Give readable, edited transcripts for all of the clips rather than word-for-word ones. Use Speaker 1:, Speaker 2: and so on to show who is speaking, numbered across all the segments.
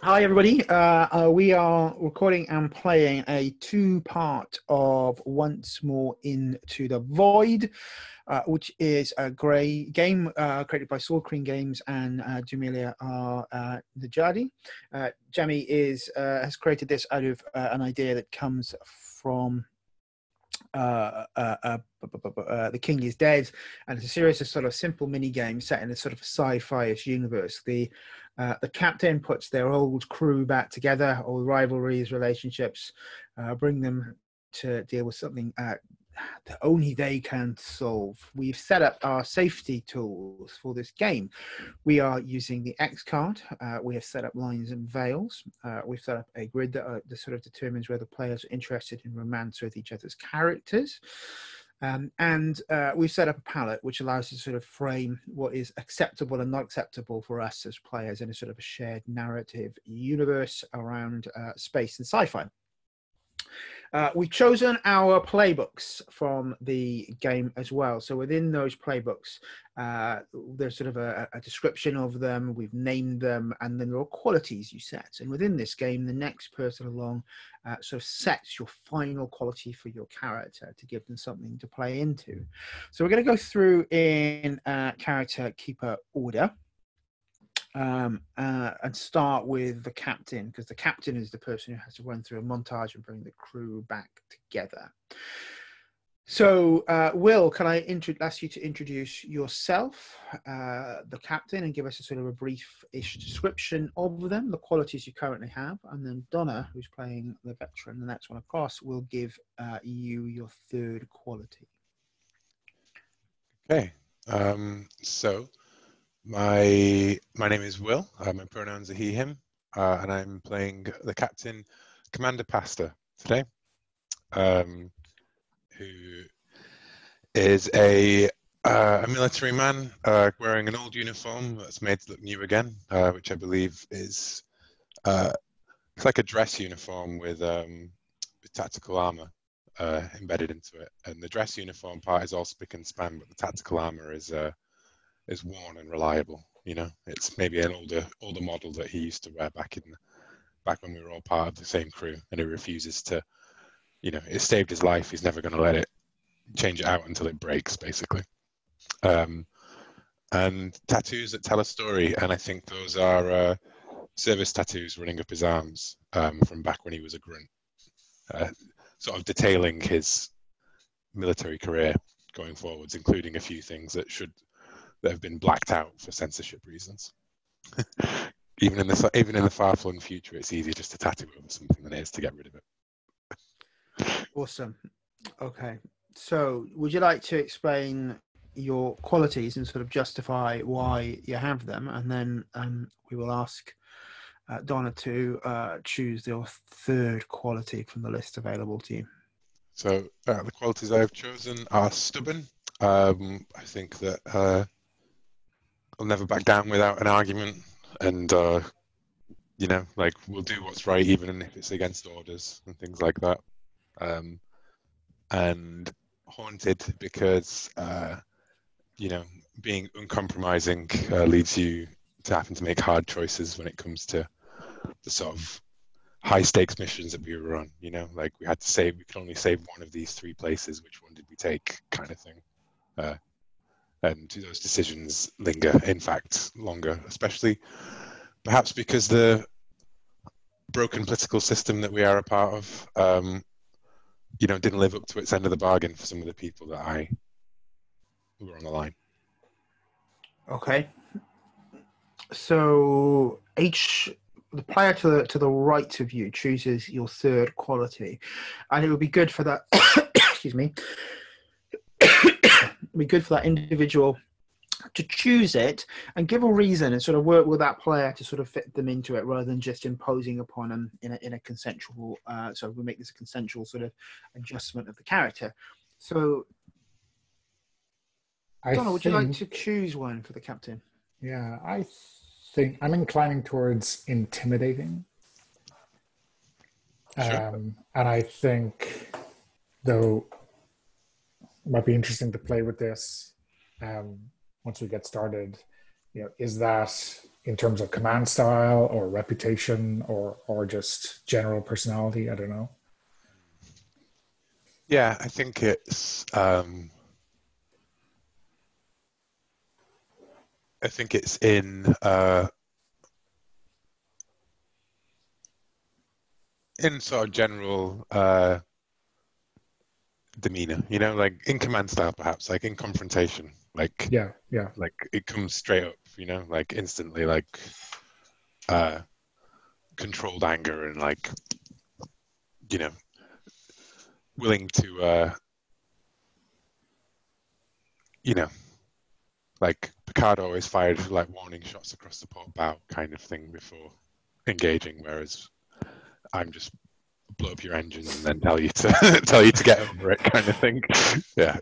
Speaker 1: Hi, everybody. We are recording and playing a two-part of Once More Into the Void, which is a grey game created by Sword Cream Games and Jamelia Najadi. Jamie has created this out of an idea that comes from The King is Dead, and it's a series of sort of simple mini games set in a sort of sci-fi-ish universe. The captain puts their old crew back together, all rivalries, relationships, bring them to deal with something that only they can solve. We've set up our safety tools for this game. We are using the X card. We have set up lines and veils. We've set up a grid that sort of determines whether players are interested in romance with each other's characters. And we've set up a palette which allows us to sort of frame what is acceptable and not acceptable for us as players in a sort of a shared narrative universe around space and sci-fi. We've chosen our playbooks from the game as well. So within those playbooks, there's sort of a description of them. We've named them, and then there are qualities you set. And within this game, the next person along sort of sets your final quality for your character to give them something to play into. So we're going to go through in character keeper order. And start with the captain, because the captain is the person who has to run through a montage and bring the crew back together. So, Will, can I ask you to introduce yourself, the captain, and give us a sort of a brief-ish description of them, the qualities you currently have, and then Donna, who's playing the veteran, the next one across, will give you your third quality.
Speaker 2: Okay, so my name is Will. My pronouns are he, him, and I'm playing the captain, Commander Pasta, today, who is a military man wearing an old uniform that's made to look new again, which I believe is it's like a dress uniform with tactical armor embedded into it, and the dress uniform part is all spick and span, but the tactical armor is worn and reliable. You know, it's maybe an older model that he used to wear back when we were all part of the same crew, and he refuses to. You know, it saved his life. He's never going to let it change it out until it breaks, basically. And tattoos that tell a story, and I think those are service tattoos running up his arms from back when he was a grunt, sort of detailing his military career going forwards, including a few things that have been blacked out for censorship reasons. Even in the far-flung future, it's easier just to tattoo over something than it is to get rid of it.
Speaker 1: Awesome. Okay. So, would you like to explain your qualities and sort of justify why you have them, and then we will ask Donna to choose your third quality from the list available to you.
Speaker 2: So the qualities I have chosen are stubborn. I think that I'll never back down without an argument, and you know, like, we'll do what's right even if it's against orders and things like that. And haunted because you know, being uncompromising leads you to having to make hard choices when it comes to the sort of high stakes missions that we were on. You know, like we could only save one of these three places. Which one did we take, kind of thing. And those decisions linger, in fact, longer, especially perhaps because the broken political system that we are a part of, you know, didn't live up to its end of the bargain for some of the people who were on the line.
Speaker 1: Okay. So the player to the right of you chooses your third quality, and it would be good for that. Excuse me. It'd be good for that individual to choose it and give a reason and sort of work with that player to sort of fit them into it, rather than just imposing upon them in a consensual. So we make this a consensual sort of adjustment of the character. So, Donna, would you like to choose one for the captain?
Speaker 3: Yeah, I think I'm inclining towards intimidating.
Speaker 2: Sure.
Speaker 3: And I think, though, it might be interesting to play with this once we get started. You know, is that in terms of command style or reputation or just general personality? I don't know.
Speaker 2: Yeah, I think it's in sort of general demeanor, like in command style, perhaps, like in confrontation, like
Speaker 3: Yeah,
Speaker 2: it comes straight up, like instantly, like controlled anger and like, willing to, like Picard always fired like warning shots across the port bow kind of thing before engaging, whereas I'm just blow up your engines and then tell you to tell you to get over it kind of thing. Yeah.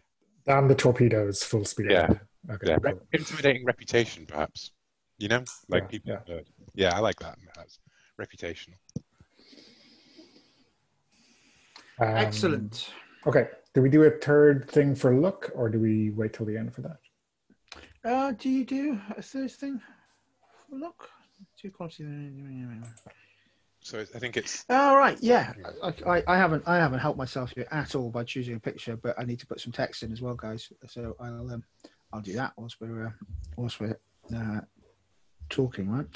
Speaker 3: damn the torpedoes, full speed
Speaker 2: Yeah.
Speaker 3: ahead. Okay,
Speaker 2: Yeah.
Speaker 3: cool.
Speaker 2: Intimidating reputation, perhaps. Like people.
Speaker 3: Yeah.
Speaker 2: Yeah, I like that. That's reputational.
Speaker 1: Excellent.
Speaker 3: Okay, do we do a third thing for look, or do we wait till the end for that?
Speaker 1: Do you do a third thing? Look, too quality.
Speaker 2: So I think it's.
Speaker 1: All right, yeah. I haven't helped myself here at all by choosing a picture, but I need to put some text in as well, guys. So I'll do that whilst we're talking, right?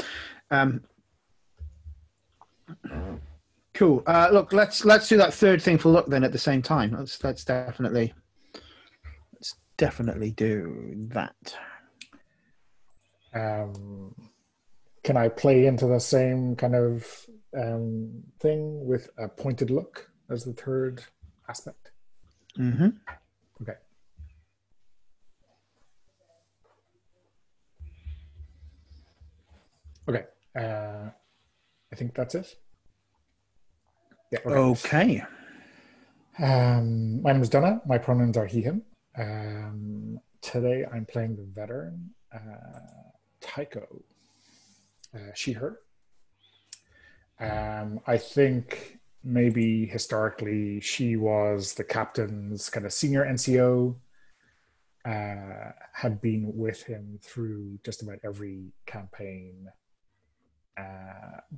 Speaker 1: Cool. Look, let's do that third thing for look then at the same time. Let's definitely do that.
Speaker 3: Can I play into the same kind of thing with a pointed look as the third aspect?
Speaker 1: Mm-hmm.
Speaker 3: Okay. Okay. I think that's it. Yeah.
Speaker 1: Okay.
Speaker 3: My name is Donna. My pronouns are he, him. Today I'm playing the veteran, Tycho, she, her. I think maybe historically she was the captain's kind of senior NCO, had been with him through just about every campaign,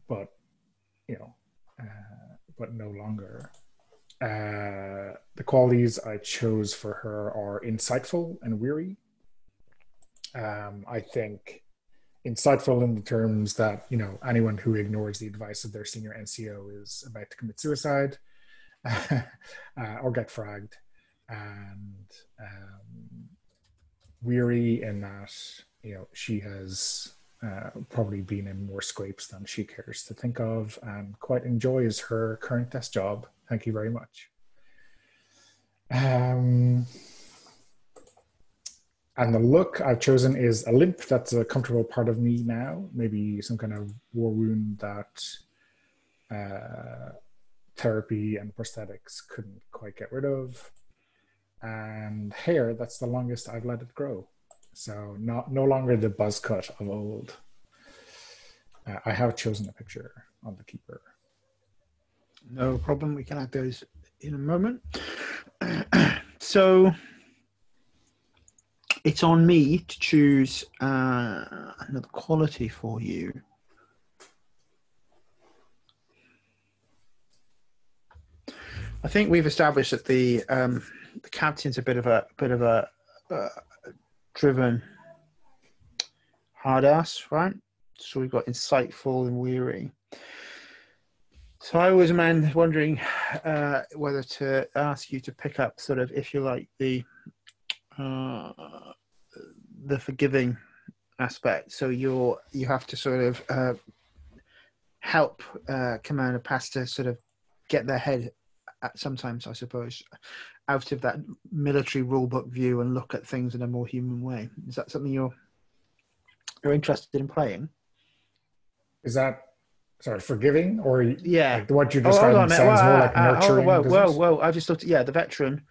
Speaker 3: but no longer. The qualities I chose for her are insightful and weary. I think insightful in the terms that, anyone who ignores the advice of their senior NCO is about to commit suicide or get fragged. And weary in that, she has probably been in more scrapes than she cares to think of and quite enjoys her current desk job. Thank you very much. And the look I've chosen is a limp. That's a comfortable part of me now. Maybe some kind of war wound that therapy and prosthetics couldn't quite get rid of. And hair, that's the longest I've let it grow. So no longer the buzz cut of old. I have chosen a picture on the keeper.
Speaker 1: No problem. We can add those in a moment. So it's on me to choose another quality for you. I think we've established that the captain's a bit of a driven hard ass, right? So we've got insightful and weary. So I was wondering whether to ask you to pick up sort of, if you like, the forgiving aspect. So you have to sort of help Commander Pasta sort of get their head sometimes, I suppose, out of that military rulebook view and look at things in a more human way. Is that something you're interested in playing?
Speaker 3: Is that, sorry, forgiving, or
Speaker 1: yeah,
Speaker 3: like what you described sounds more like nurturing?
Speaker 1: Whoa! I've just looked at the veteran.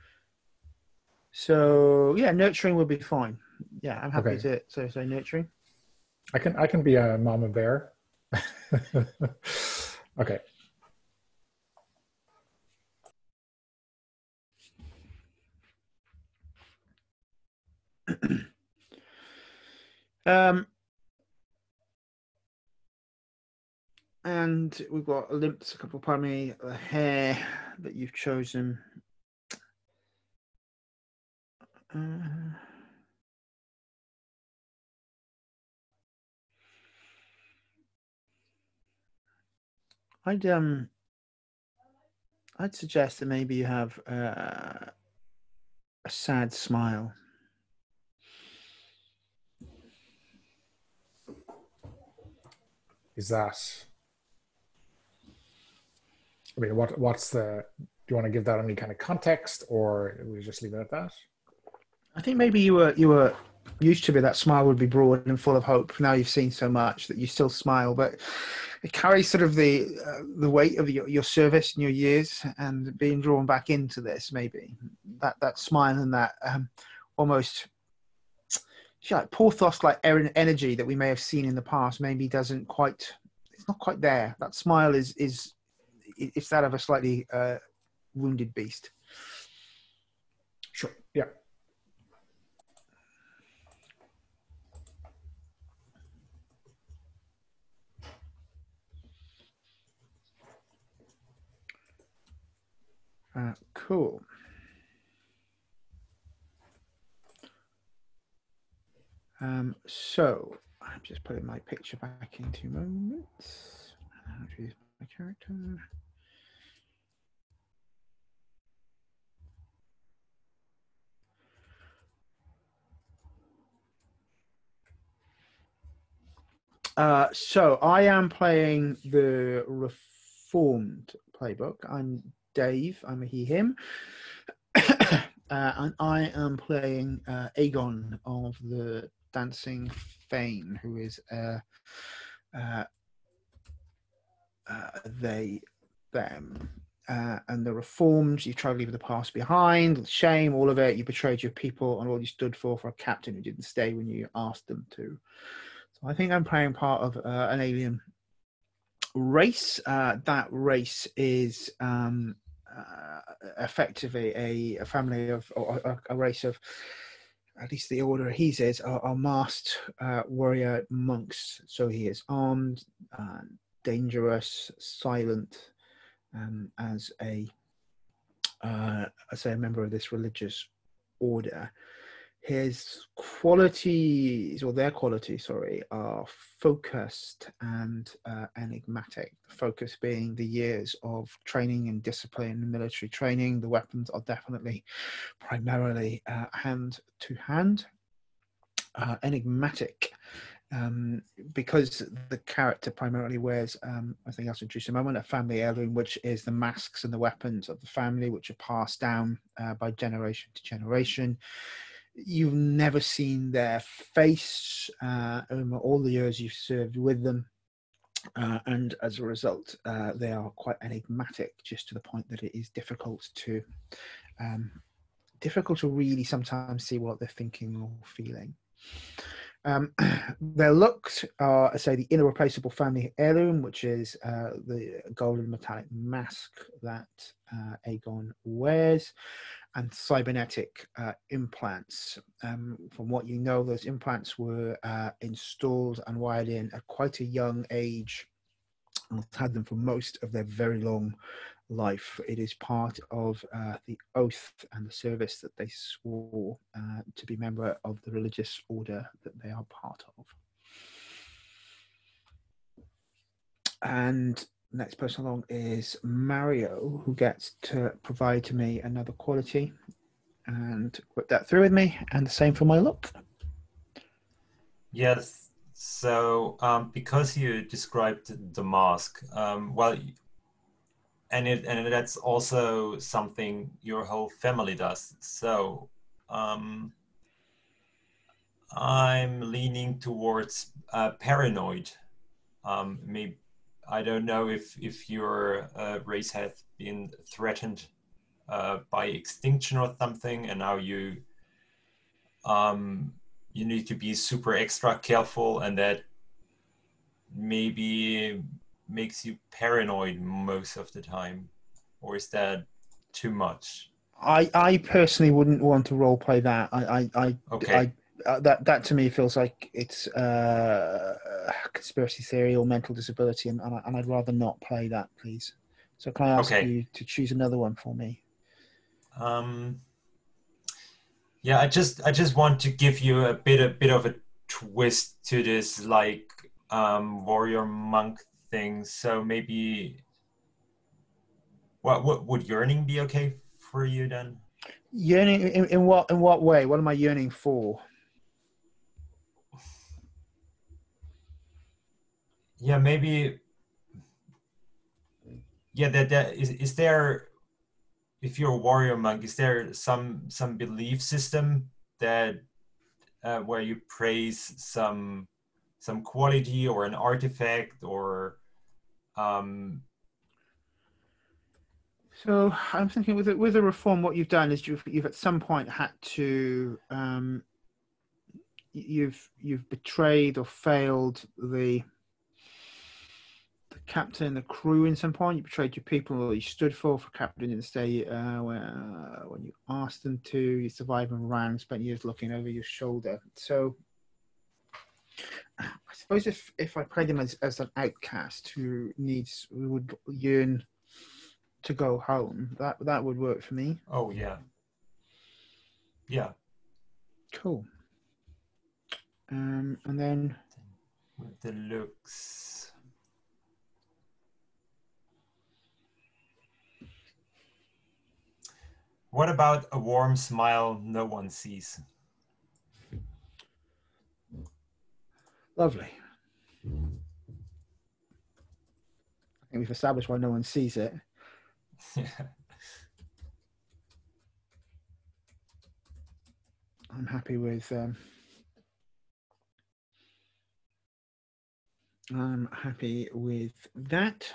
Speaker 1: So yeah, nurturing would be fine. Yeah, I'm happy to say nurturing.
Speaker 3: I can be a mama bear. Okay.
Speaker 1: And we've got Olymps, a couple, pardon me, the hair that you've chosen. I'd suggest that maybe you have a sad smile.
Speaker 3: Is that? I mean, what's the? Do you want to give that any kind of context, or we just leave it at that?
Speaker 1: I think maybe you were used to be that smile would be broad and full of hope. Now you've seen so much that you still smile, but it carries sort of the weight of your service and your years, and being drawn back into this. Maybe that smile and that almost like pathos, like energy that we may have seen in the past, maybe doesn't quite. It's not quite there. That smile is it's that of a slightly wounded beast.
Speaker 3: Sure. Yeah.
Speaker 1: Cool. So I'm just putting my picture back in 2 moments. How to use my character. So I am playing the Reformed playbook. I'm Dave. I'm a he, him. And I am playing Aegon of the Dancing Fane, who is they, them. And the Reformed, you try to leave the past behind, shame, all of it. You betrayed your people and all you stood for a captain who didn't stay when you asked them to. So I think I'm playing part of an alien race. That race is effectively a family of, or a race of, at least the order he says, are masked warrior monks. So he is armed, dangerous, silent, as a member of this religious order. His qualities, or their qualities, sorry, are focused and enigmatic. The focus being the years of training and discipline and military training. The weapons are definitely primarily hand to hand. Enigmatic, because the character primarily wears, I think I'll introduce in a moment, a family heirloom, which is the masks and the weapons of the family, which are passed down by generation to generation. You've never seen their face over all the years you've served with them. And as a result, they are quite enigmatic, just to the point that it is difficult to really sometimes see what they're thinking or feeling. Their looks are, say, the irreplaceable family heirloom, which is the golden metallic mask that Aegon wears, and cybernetic implants. From what you know, those implants were installed and wired in at quite a young age, and had them for most of their very long life. It is part of the oath and the service that they swore to be member of the religious order that they are part of. And next person along is Mario, who gets to provide to me another quality and put that through with me, and the same for my look.
Speaker 4: Yes, so because you described the mask, well, and that's also something your whole family does. So I'm leaning towards paranoid. Maybe I don't know if your race has been threatened by extinction or something, and now you need to be super extra careful, and that maybe makes you paranoid most of the time, or is that too much?
Speaker 1: I personally wouldn't want to role play that.
Speaker 4: Okay.
Speaker 1: That to me feels like it's conspiracy theory or mental disability, and I'd rather not play that, please. So can I ask you to choose another one for me?
Speaker 4: Yeah, I just want to give you a bit of a twist to this, like warrior monk thing. So maybe, what would yearning be okay for you then?
Speaker 1: Yearning in what way? What am I yearning for?
Speaker 4: Yeah, maybe. Yeah, is there, if you're a warrior monk, is there some belief system that where you praise some quality or an artifact or
Speaker 1: So I'm thinking with a reform, what you've done is you've at some point had to you've betrayed or failed the captain, the crew. In some point, you betrayed your people you stood for captain didn't stay when you asked them to. You survived and ran, spent years looking over your shoulder. So I suppose if I played him as an outcast who would yearn to go home, that would work for me.
Speaker 4: Oh yeah.
Speaker 1: Cool. And then
Speaker 4: with the looks, what about a warm smile no one sees?
Speaker 1: Lovely. I think we've established why no one sees it. I'm happy with that,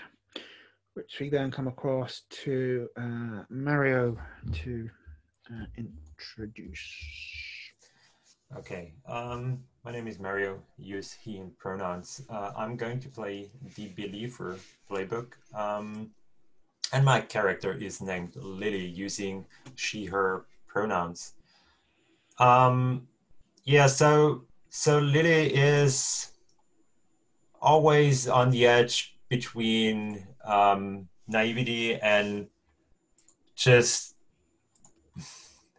Speaker 1: which we then come across to Mario to introduce.
Speaker 4: Okay, my name is Mario, use he in pronouns. I'm going to play the Believer playbook, and my character is named Lily, using she, her pronouns. Yeah, so Lily is always on the edge between naivety and just,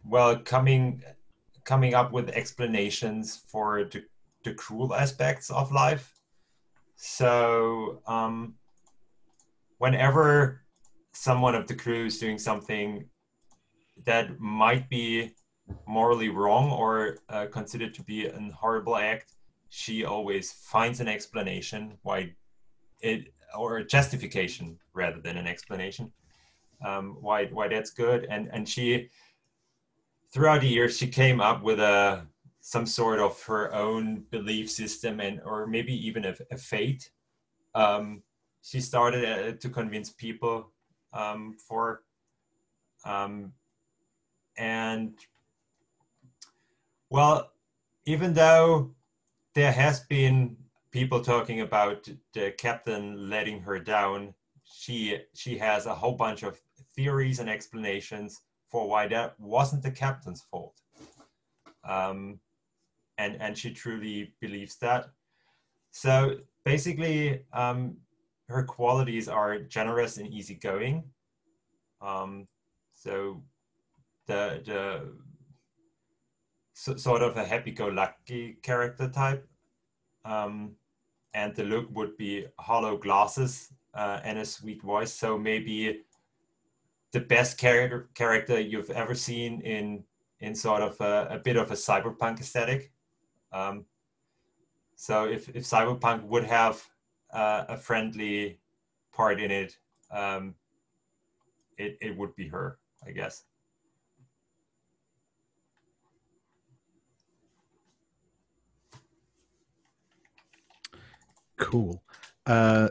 Speaker 4: well, coming up with explanations for the cruel aspects of life. So whenever someone of the crew is doing something that might be morally wrong or considered to be a horrible act, she always finds an explanation why it, or a justification rather than an explanation, why that's good. And she, throughout the years, she came up with some sort of her own belief system, and or maybe even a fate. She started to convince people and well, even though there has been people talking about the captain letting her down, she has a whole bunch of theories and explanations for why that wasn't the captain's fault. And she truly believes that. So basically, her qualities are generous and easygoing. So the sort of a happy-go-lucky character type. And the look would be hollow glasses and a sweet voice. So maybe the best character you've ever seen in sort of a bit of a cyberpunk aesthetic. So if cyberpunk would have a friendly part in it, it would be her, I guess.
Speaker 5: Cool.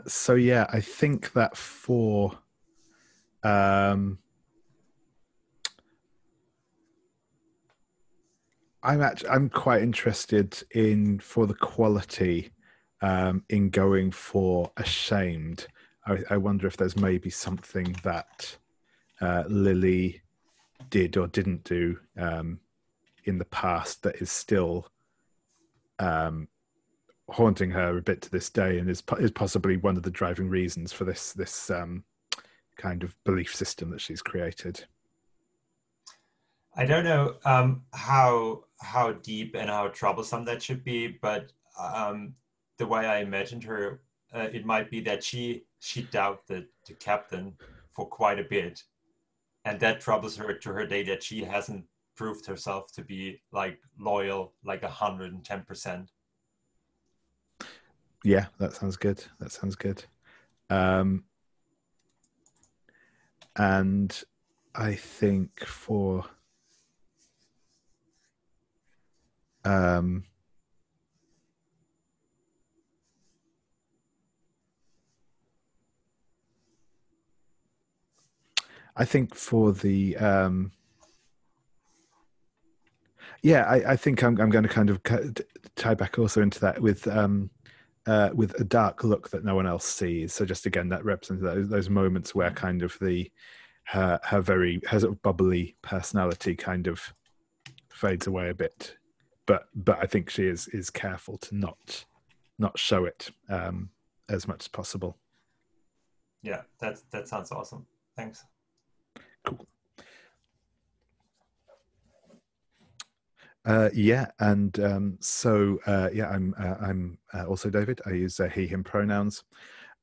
Speaker 5: So yeah, I think that for I'm quite interested in, for the quality, in going for ashamed. I wonder if there's maybe something that Lily did or didn't do in the past that is still haunting her a bit to this day, and is possibly one of the driving reasons for this kind of belief system that she's created.
Speaker 4: I don't know how deep and how troublesome that should be, but the way I imagined her, it might be that she doubted the captain for quite a bit, and that troubles her to her day that she hasn't proved herself to be like loyal, like 110%.
Speaker 5: Yeah, that sounds good. That sounds good. And I think for I think for the I think I'm going to kind of tie back also into that with a dark look that no one else sees. So just again, that represents those moments where kind of her sort of bubbly personality kind of fades away a bit. But I think she is careful to not show it as much as possible.
Speaker 4: Yeah, that sounds awesome. Thanks.
Speaker 5: Cool. I'm also David. I use he/him pronouns,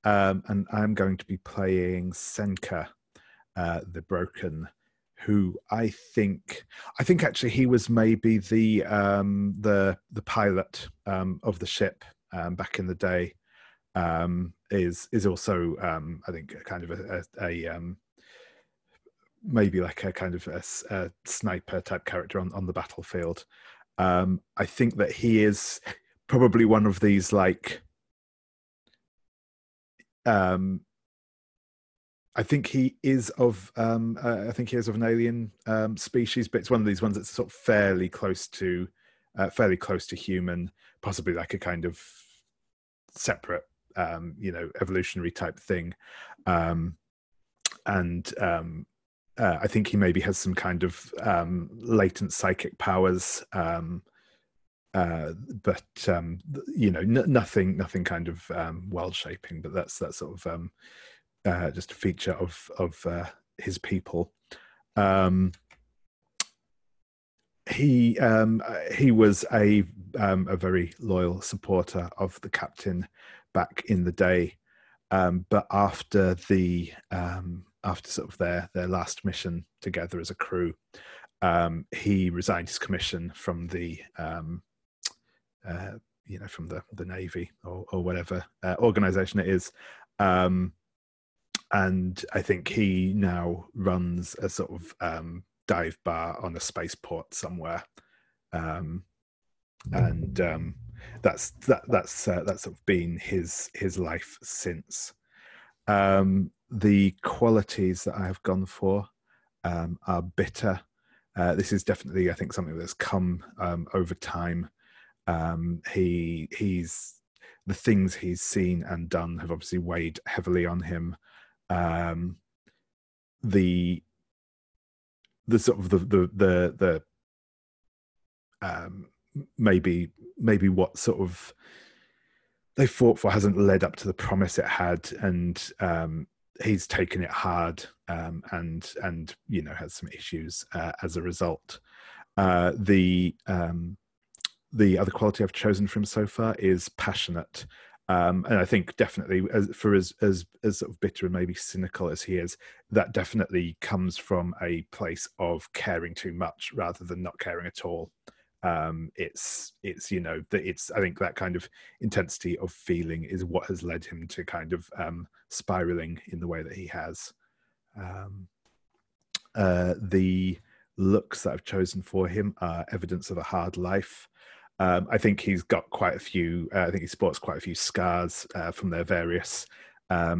Speaker 5: and I'm going to be playing Senka, the Broken, who I think actually he was maybe the pilot of the ship back in the day. Is also I think kind of a maybe like a kind of a sniper type character on the battlefield. I think that he is probably one of these like I think he is of an alien species, but it's one of these ones that's sort of fairly close to human, possibly like a kind of separate evolutionary type thing. I think he maybe has some kind of latent psychic powers, but nothing kind of world shaping. But that's sort of just a feature of his people. He was a very loyal supporter of the captain back in the day, but after sort of their last mission together as a crew, he resigned his commission from the from the Navy or whatever organization it is, and I think he now runs a sort of dive bar on a spaceport somewhere, and that's sort of been his life since. The qualities that I have gone for are bitter. This is definitely, I think, something that's come over time. He's the things he's seen and done have obviously weighed heavily on him. The sort of the maybe what sort of they fought for hasn't led up to the promise it had, and he's taken it hard, and has some issues as a result. The other quality I've chosen from so far is passionate, and I think definitely as sort of bitter and maybe cynical as he is, that definitely comes from a place of caring too much rather than not caring at all. It's I think that kind of intensity of feeling is what has led him to kind of spiraling in the way that he has. The looks that I've chosen for him are evidence of a hard life. I think he's got quite a few. I think he sports quite a few scars from their various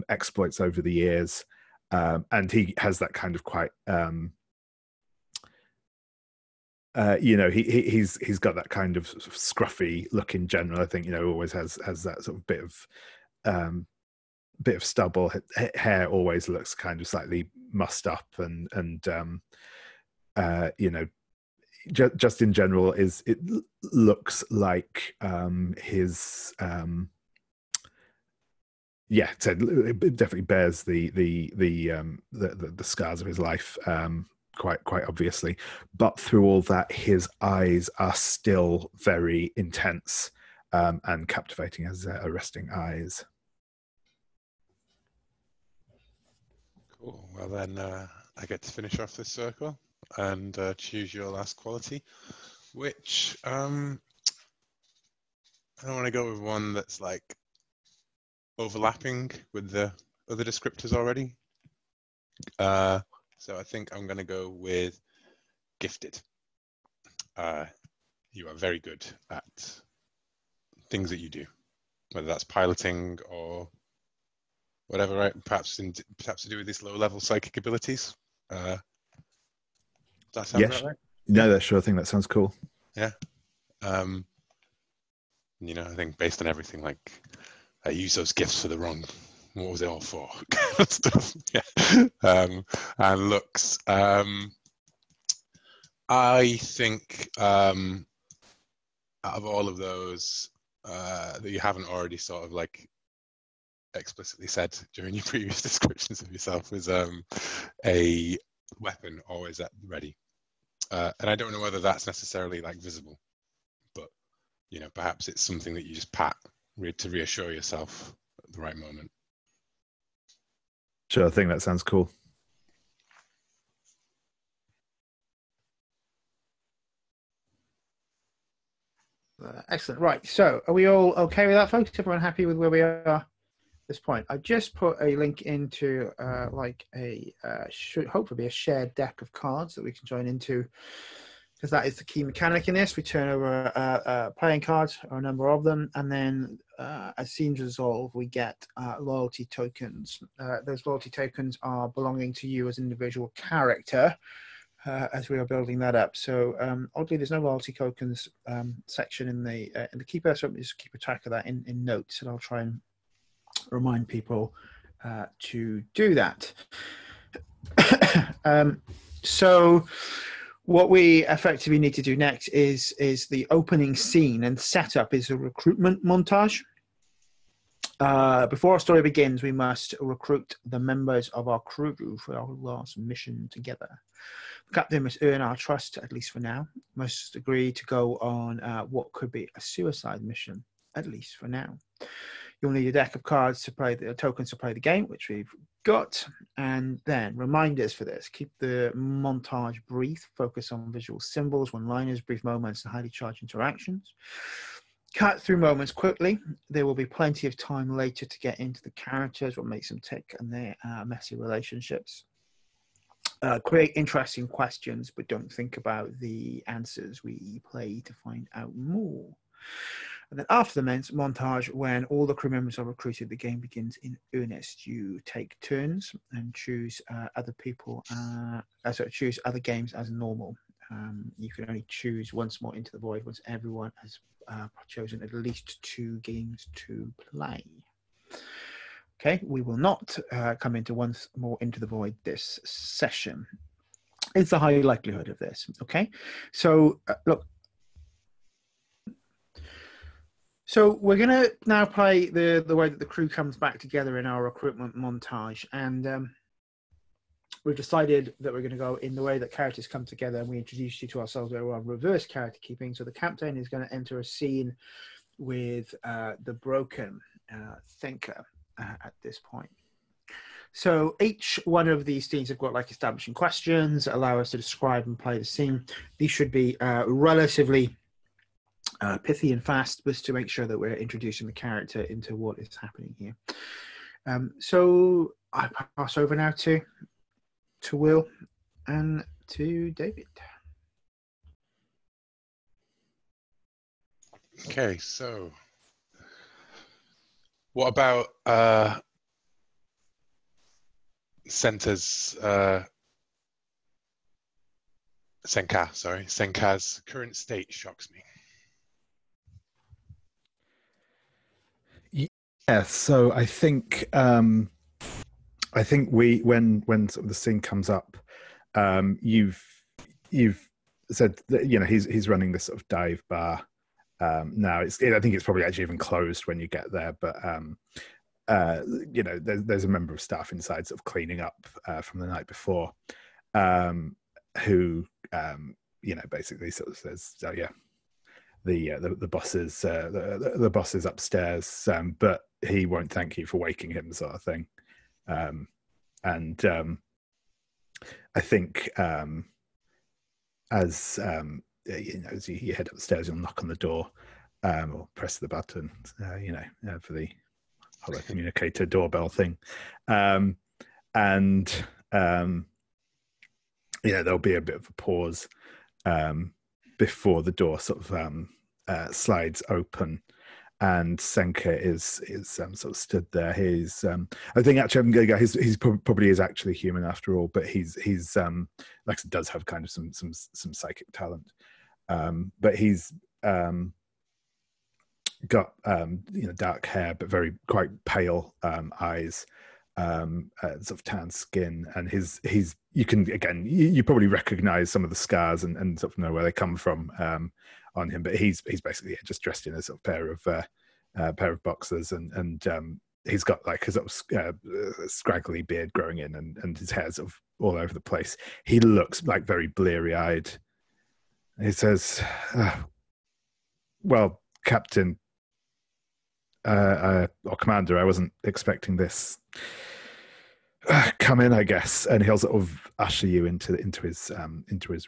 Speaker 5: exploits over the years, and he has that kind of quite. He's got that kind of scruffy look in general. I think always has that sort of bit of stubble. Hair always looks kind of slightly mussed up, and just in general, it looks like his so it definitely bears the scars of his life quite obviously, but through all that, his eyes are still very intense and captivating as arresting eyes.
Speaker 2: Cool. Well, then I get to finish off this circle and choose your last quality, which I don't want to go with one that's like overlapping with the other descriptors already. So I think I'm going to go with gifted. You are very good at things that you do, whether that's piloting or whatever, right? Perhaps to do with these low-level psychic abilities. Does that sound about right?
Speaker 5: No, that's sure. I think that sounds cool.
Speaker 2: Yeah. You know, I think based on everything, like I use those gifts for the wrong. What was it all for? Stuff. Yeah. And looks. I think out of all of those that you haven't already sort of like explicitly said during your previous descriptions of yourself was a weapon always at ready. And I don't know whether that's necessarily like visible, but you know, perhaps it's something that you just pat to reassure yourself at the right moment.
Speaker 5: Sure, I think that sounds cool.
Speaker 1: Excellent. Right. So are we all okay with that, folks? Everyone happy with where we are at this point? I just put a link into should hopefully be a shared deck of cards that we can join into, because that is the key mechanic in this. We turn over playing cards, or a number of them, and then as scenes resolve, we get loyalty tokens. Those loyalty tokens are belonging to you as an individual character. As we are building that up. So oddly, there's no loyalty tokens section in the keeper, so just keep a track of that in notes, and I'll try and remind people to do that. So what we effectively need to do next is the opening scene, and setup is a recruitment montage. Before our story begins, we must recruit the members of our crew for our last mission together. The captain must earn our trust, at least for now. Must agree to go on what could be a suicide mission, at least for now. You'll need a deck of cards to play the tokens to play the game, which we've got, and then reminders for this. Keep the montage brief, focus on visual symbols, one-liners, brief moments, and highly charged interactions. Cut through moments quickly. There will be plenty of time later to get into the characters, what makes them tick, and their messy relationships. Create interesting questions, but don't think about the answers. We play to find out more. And then after the montage, when all the crew members are recruited, the game begins in earnest. You take turns and choose other people, choose other games as normal. You can only choose once more Into the Void once everyone has chosen at least 2 games to play. Okay, we will not come into once more Into the Void this session. It's the high likelihood of this. Okay, so look. So we're going to now play the way that the crew comes back together in our recruitment montage, and we've decided that we're going to go in the way that characters come together, and we introduce you to ourselves where we're on reverse character keeping. So the captain is going to enter a scene with the broken thinker at this point. So each one of these scenes have got like establishing questions that allow us to describe and play the scene. These should be relatively pithy and fast, just to make sure that we're introducing the character into what is happening here. So I pass over now to Will and to David.
Speaker 2: Okay, so what about Senka's current state shocks me.
Speaker 5: Yeah, so I think we when sort of the scene comes up, you've said that, he's running this sort of dive bar now. I think it's probably actually even closed when you get there, but there's a member of staff inside sort of cleaning up from the night before, who basically sort of says, "Oh yeah, the boss is the boss is upstairs, but he won't thank you for waking him," sort of thing. I think as you head upstairs, you'll knock on the door or press the button, for the holo communicator doorbell thing, there'll be a bit of a pause before the door sort of slides open, and Senka is sort of stood there. He's I think actually I'm going to go. He's probably is actually human after all, but he's like does have kind of some psychic talent, but he's got dark hair but quite pale eyes, sort of tan skin, and you probably recognize some of the scars and sort of know where they come from on him, but he's basically just dressed in a sort of pair of boxers, and he's got like his sort of scraggly beard growing in, and his hair's sort of all over the place. He looks like very bleary eyed. He says, "Well, Captain, or Commander, I wasn't expecting this. Come in, I guess." And he'll sort of usher you into his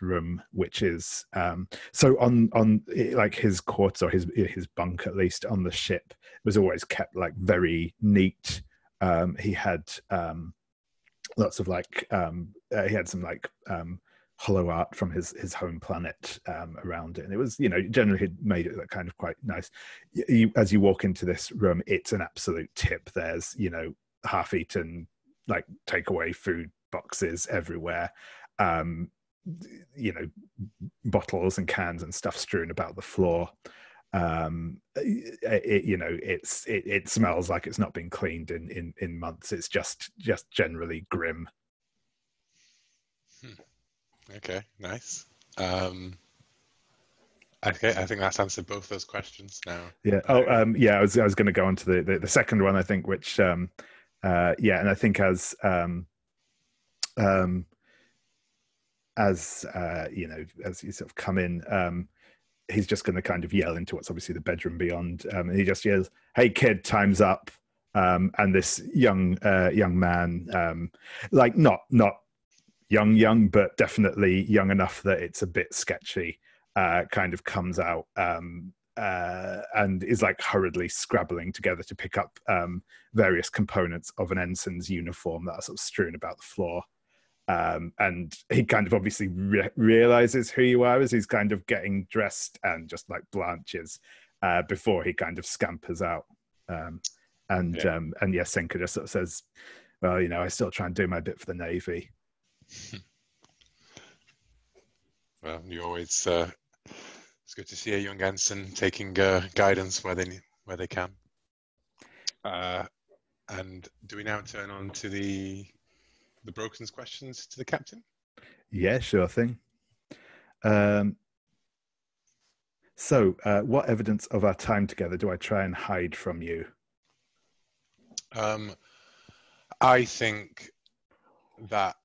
Speaker 5: room, which is so on like his quarters, or his bunk at least on the ship was always kept like very neat. He had lots of like he had some like hollow art from his home planet around it, and it was generally had made it kind of quite nice. As you walk into this room, it's an absolute tip. There's half-eaten like takeaway food boxes everywhere, bottles and cans and stuff strewn about the floor. It smells like it's not been cleaned in months. It's just generally grim.
Speaker 2: Okay, nice. Okay, I think that's answered both those questions now.
Speaker 5: Yeah. I was going to go on to the second one, I think, which and I think as you sort of come in, he's just going to kind of yell into what's obviously the bedroom beyond, and he just yells, "Hey kid, time's up!" And this young man, like not young, but definitely young enough that it's a bit sketchy, kind of comes out and is like hurriedly scrabbling together to pick up various components of an ensign's uniform that are sort of strewn about the floor. And he kind of obviously realizes who you are as he's kind of getting dressed, and just like blanches before he kind of scampers out. Senka just sort of says, "Well, I still try and do my bit for the Navy."
Speaker 2: Well, you always it's good to see a young ensign taking guidance where they can. And do we now turn on to the Broken's questions to the captain?
Speaker 5: Yeah, sure thing. So, what evidence of our time together do I try and hide from you?
Speaker 2: I think that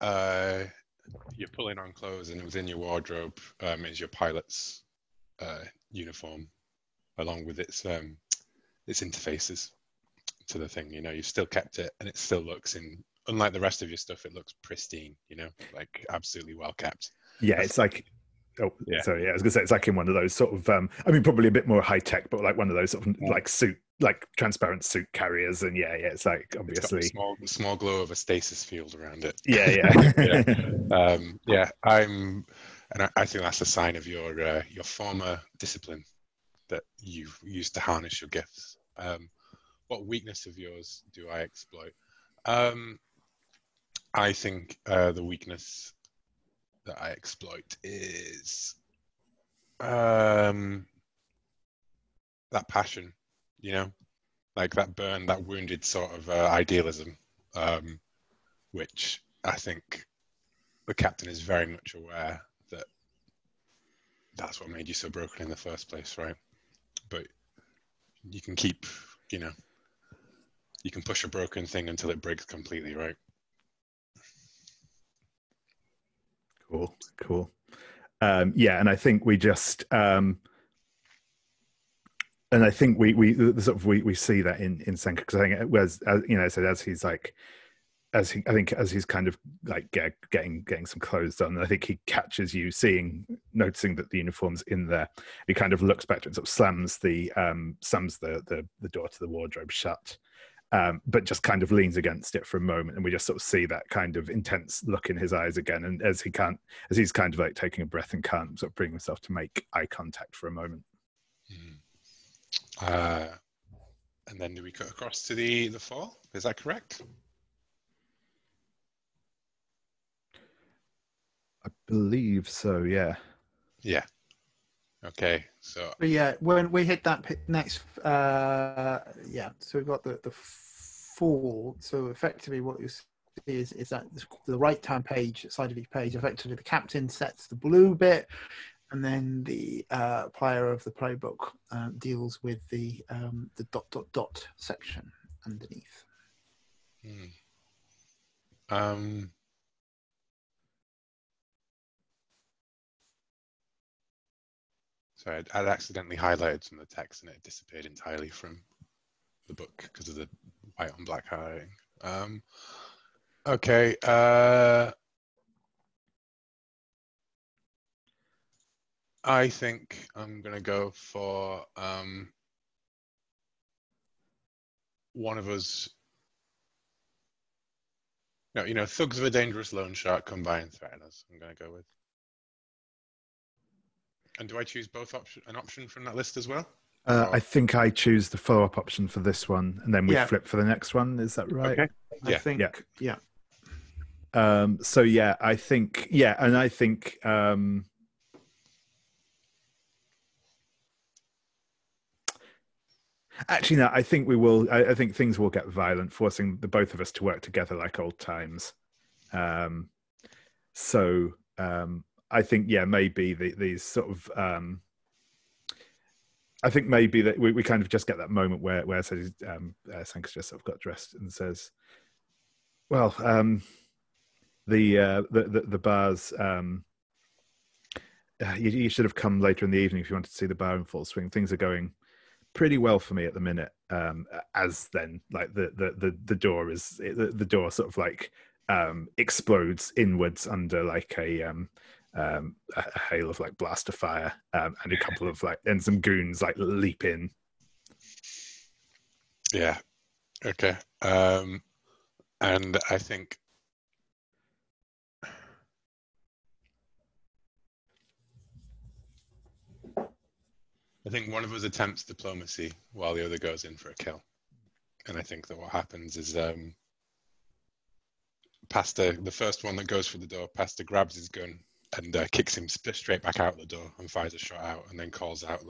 Speaker 2: you're pulling on clothes, and within your wardrobe is your pilot's uniform, along with its interfaces to the thing. You've still kept it, and it still looks unlike the rest of your stuff, it looks pristine, like absolutely well kept.
Speaker 5: Yeah, it's like, sorry, I was gonna say it's like in one of those sort of, probably a bit more high tech, but like one of those sort of like suit, like transparent suit carriers, and it's like obviously
Speaker 2: it's got the small glow of a stasis field around it. I think that's a sign of your former discipline, that you've used to harness your gifts. What weakness of yours do I exploit? I think the weakness that I exploit is that passion, like that burn, that wounded sort of idealism, which I think the captain is very much aware that that's what made you so broken in the first place, right? But you can keep, you can push a broken thing until it breaks completely, right?
Speaker 5: Cool. Yeah, and I think we just and I think we see that in Senka, because I think as he's like, as he's kind of like getting some clothes done, and I think he catches you noticing that the uniform's in there. He kind of looks back to it and sort of slams the door to the wardrobe shut, but just kind of leans against it for a moment, and we just sort of see that kind of intense look in his eyes again. And as he's kind of like taking a breath and can't sort of bring himself to make eye contact for a moment.
Speaker 2: And then do we cut across to the fall? Is that correct?
Speaker 5: I believe so. Yeah.
Speaker 2: Yeah. Okay. So.
Speaker 1: But yeah, when we hit that next, so we've got the fall. So effectively, what you see is that the right-hand page, side of each page, effectively the captain sets the blue bit, and then the player of the playbook deals with the ... section underneath.
Speaker 2: Sorry, I'd accidentally highlighted some of the text and it disappeared entirely from the book because of the white on black highlighting. Okay. I think I'm going to go for one of us. No, thugs of a dangerous loan shark come by and threaten us. I'm going to go with. And do I choose an option from that list as well?
Speaker 5: I think I choose the follow-up option for this one, and then we flip for the next one. Is that right?
Speaker 2: Okay.
Speaker 1: I think. Yeah.
Speaker 5: So yeah, I think and I think. Actually, no. I think we will. I think things will get violent, forcing the both of us to work together like old times. I think, maybe these sort of. I think maybe that we kind of just get that moment where says Senka's just sort of got dressed and says, "Well, the bars. You should have come later in the evening if you wanted to see the bar in full swing. Things are going pretty well for me at the minute." As then, like the door sort of like explodes inwards under like a hail of like blaster fire, and a couple of and some goons like leap in.
Speaker 2: Yeah. Okay. And I think one of us attempts diplomacy while the other goes in for a kill. And I think that what happens is Pasta, the first one that goes for the door, Pasta grabs his gun and kicks him straight back out the door and fires a shot out, and then calls out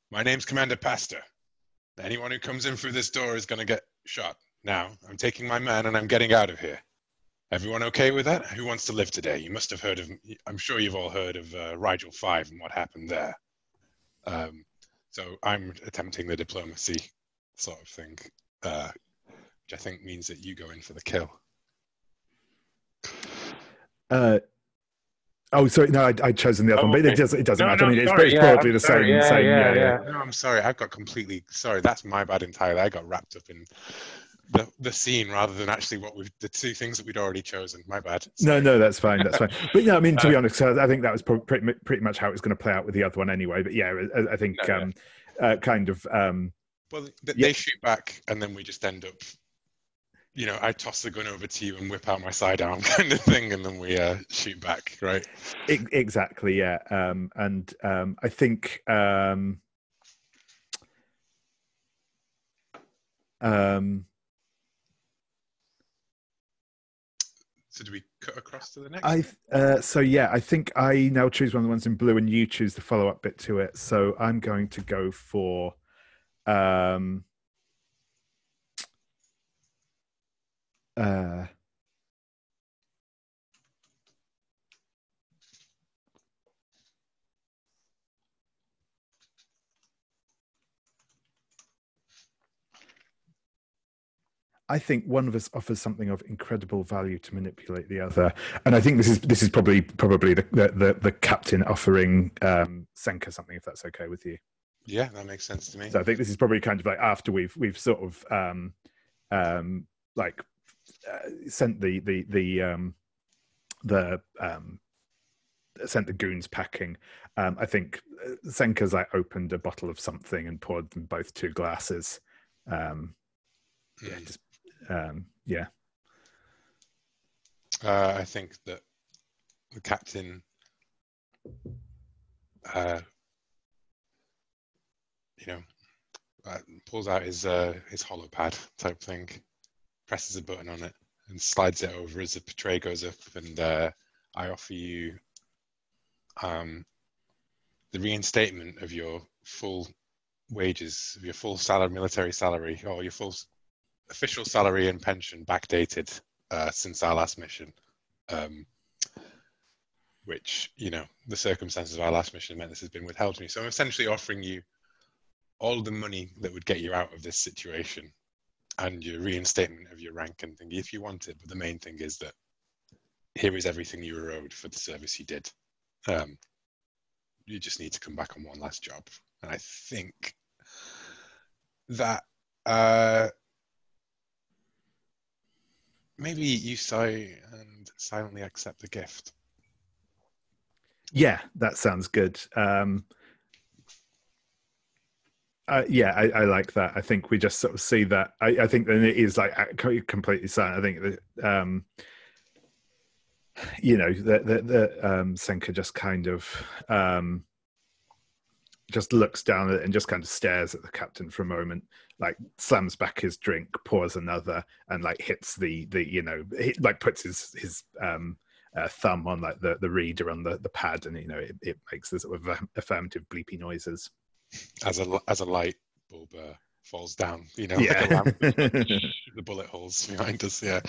Speaker 2: my name's Commander Pasta. Anyone who comes in through this door is going to get shot. Now, I'm taking my man and I'm getting out of here. Everyone okay with that? Who wants to live today? You must have heard of, I'm sure you've all heard of Rigel 5 and what happened there. So I'm attempting the diplomacy sort of thing, which I think means that you go in for the kill.
Speaker 5: Oh, sorry. No, I'd chosen the other one, but it doesn't matter. I mean, it's broadly the same.
Speaker 2: Yeah. No, I'm sorry. I've got completely sorry. That's my bad entirely. I got wrapped up in the scene rather than actually the two things that we'd already chosen. My bad. Sorry.
Speaker 5: No, that's fine. That's fine. But yeah, I mean, to be honest, I think that was pretty much how it was going to play out with the other one anyway. But yeah, I think kind of.
Speaker 2: Well, they shoot back, and then we just end up. I toss the gun over to you and whip out my sidearm kind of thing, and then we shoot back, right?
Speaker 5: Exactly, yeah. And I think
Speaker 2: so do we cut across to the next?
Speaker 5: I think I now choose one of the ones in blue, and you choose the follow-up bit to it. So I'm going to go for. I think one of us offers something of incredible value to manipulate the other, and I think this is probably the captain offering Senka something, if that's okay with you.
Speaker 2: Yeah, that makes sense to me.
Speaker 5: So I think this is probably kind of like after we've sort of sent sent the goons packing. I think Senka's like opened a bottle of something and poured them both 2 glasses.
Speaker 2: I think that the captain, pulls out his hollow pad type thing, presses a button on it, and slides it over as the tray goes up. And I offer you the reinstatement of your full wages, of your full salary, military salary, or your full official salary and pension, backdated since our last mission. Which, the circumstances of our last mission meant this has been withheld from me. So I'm essentially offering you all the money that would get you out of this situation and your reinstatement of your rank and thing if you want it. But the main thing is that here is everything you were owed for the service you did. You just need to come back on one last job. And I think that maybe you sigh and silently accept the gift.
Speaker 5: Yeah, that sounds good. Yeah, I like that. I think we just sort of see that. I think then it is like completely silent. I think that the Senka just kind of just looks down at it and just kind of stares at the captain for a moment, like slams back his drink, pours another, and like hits he like puts his thumb on like the reader on the pad, and it makes this sort of affirmative bleepy noises
Speaker 2: as a light bulb falls down,
Speaker 5: yeah.
Speaker 2: like a lamp, the bullet holes behind us. Yeah,